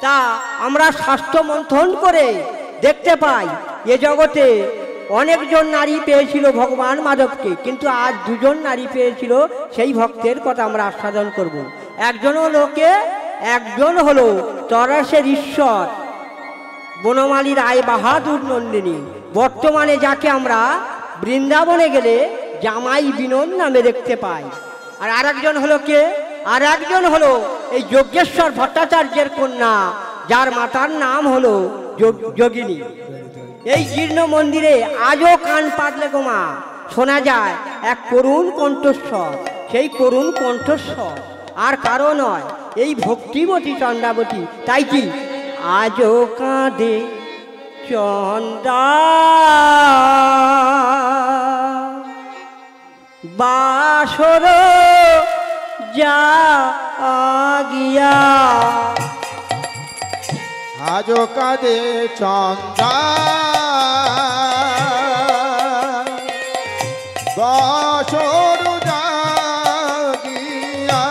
তা আমরা শাস্ত্র মন্থন করে দেখতে পাই এ জগতে অনেকজন নারী পেয়েছিল ভগবান মাধবকে, কিন্তু আজ দুজন নারী পেয়েছিল সেই ভক্তের কথা আমরা আস্বাদন করব। একজন হলো তরাসের ঈশ্বর বনমালী রায় বাহাদুর নন্দিনী, বর্তমানে যাকে আমরা বৃন্দাবনে গেলে জামাই বিনোদ নামে দেখতে পাই। আর আরেকজন হলো কে? আর একজন হলো এই যজ্ঞেশ্বর ভট্টাচার্যের কন্যা, যার মাতার নাম হলো যোগিনী। এই জীর্ণ মন্দিরে আজও কান পাতলে গোমা শোনা যায় এক করুণ কণ্ঠস্বর। সেই করুণ কণ্ঠস্বর আর কারো নয়, এই ভক্তিমতী চন্দ্রাবতী। তাই কি আজও কাঁদে চন্দা বাসর জাগিয়া, আজো কাঁদে চন্দা বাসর জাগিয়া,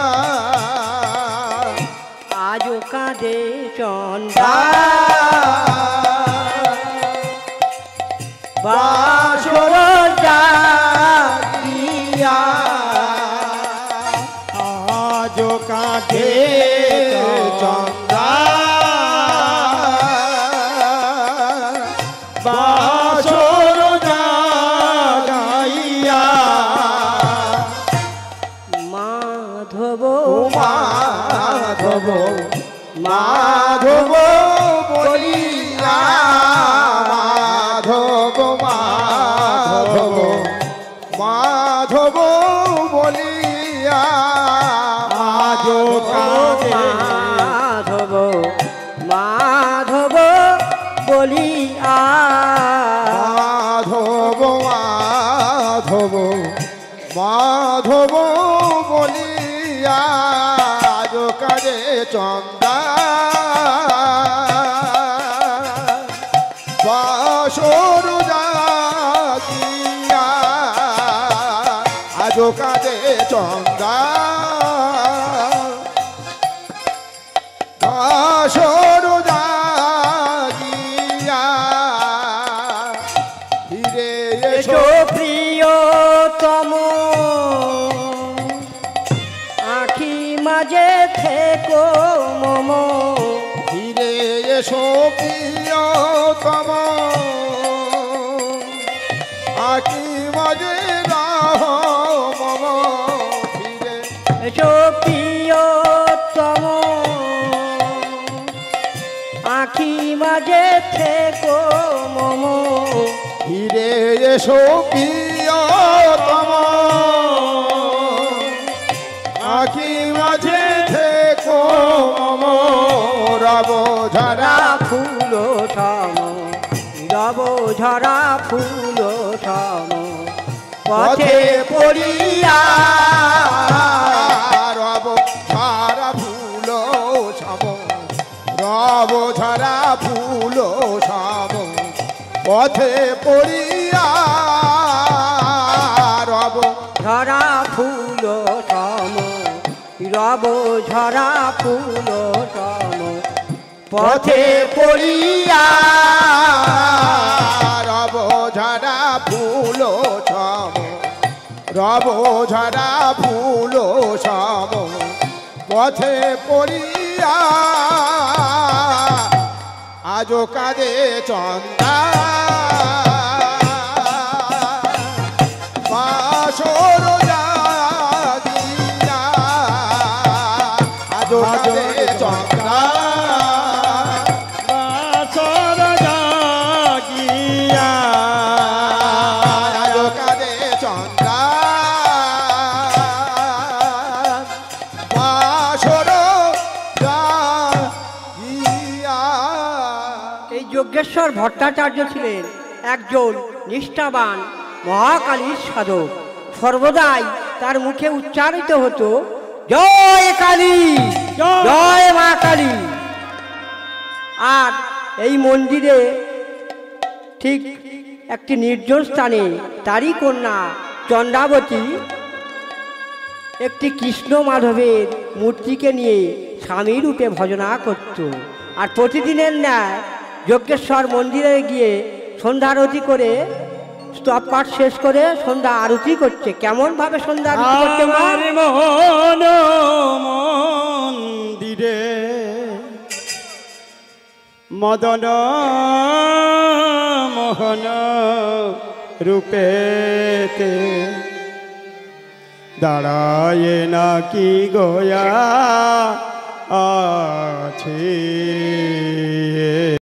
আজও কাঁদে চন্দা বাসর জাগিয়া, আজো কাঁধে চন্দা বাসর জাগাইয়া, মাধব মাধব মাধব বলিয়া, মাধব মাধব মাধব বলিয়া, আজো কাঁধে মাধব মাধব বলিয়া, মাধব মাধব মাধব বলিয়া, আজো কাজে চন্দা বাসর জাগিয়া, আজো কাজে চন্দা বাসর জাগিয়া, ফিরে এসো এসো প্রিয়তম আখি মাঝে থেকো মম, ফিরে এসো প্রিয়তম আকি মাঝে রাহ মম, ফিরে এসো প্রিয়তম আখি মাঝে থেকো মম, ফিরে এসো প্রিয়তম আকি মাঝে থেকো মম, রব ঝরা ফুল সম রব ঝরা ফুল সম পথে পথে পড়িয়া, রব ঝরা ফুল সম, রব ঝরা ফুল সম, পথে পড়িয়া, রব ঝরা ফুল সম রব ঝরা ফুল সম পথে পথে পড়িয়া, রব ঝরা ফুল সম, রব ঝরা ফুল সম, পথে পড়িয়া, আজো কাঁদে চন্দা বাসর জাগিয়া, আজো কাঁদে চন্দা বাসর জাগিয়া, আজো কাঁদে চন্দা বাসর জাগিয়া। এই যজ্ঞেশ্বর ভট্টাচার্য ছিলেন একজন নিষ্ঠাবান মহাকালীর সাধক। সর্বদাই তার মুখে উচ্চারিত হতো জয় কালী, জয় মা কালী। আর এই মন্দিরে ঠিক একটি নির্জন স্থানে তারই কন্যা চন্দ্রাবতী একটি কৃষ্ণ মাধবের মূর্তিকে নিয়ে স্বামী রূপে ভজনা করত। আর প্রতিদিনের ন্যায় যজ্ঞেশ্বর মন্দিরে গিয়ে সন্ধ্যা আরতি করে স্তব পাঠ শেষ করে সন্ধ্যা আরতি করছে। কেমন ভাবে সন্ধ্যা আরতি করছে মা? আমার মোহন মন্দিরে মদন মোহন রূপেতে দাঁড়ায় নাকি গোয়া আছে।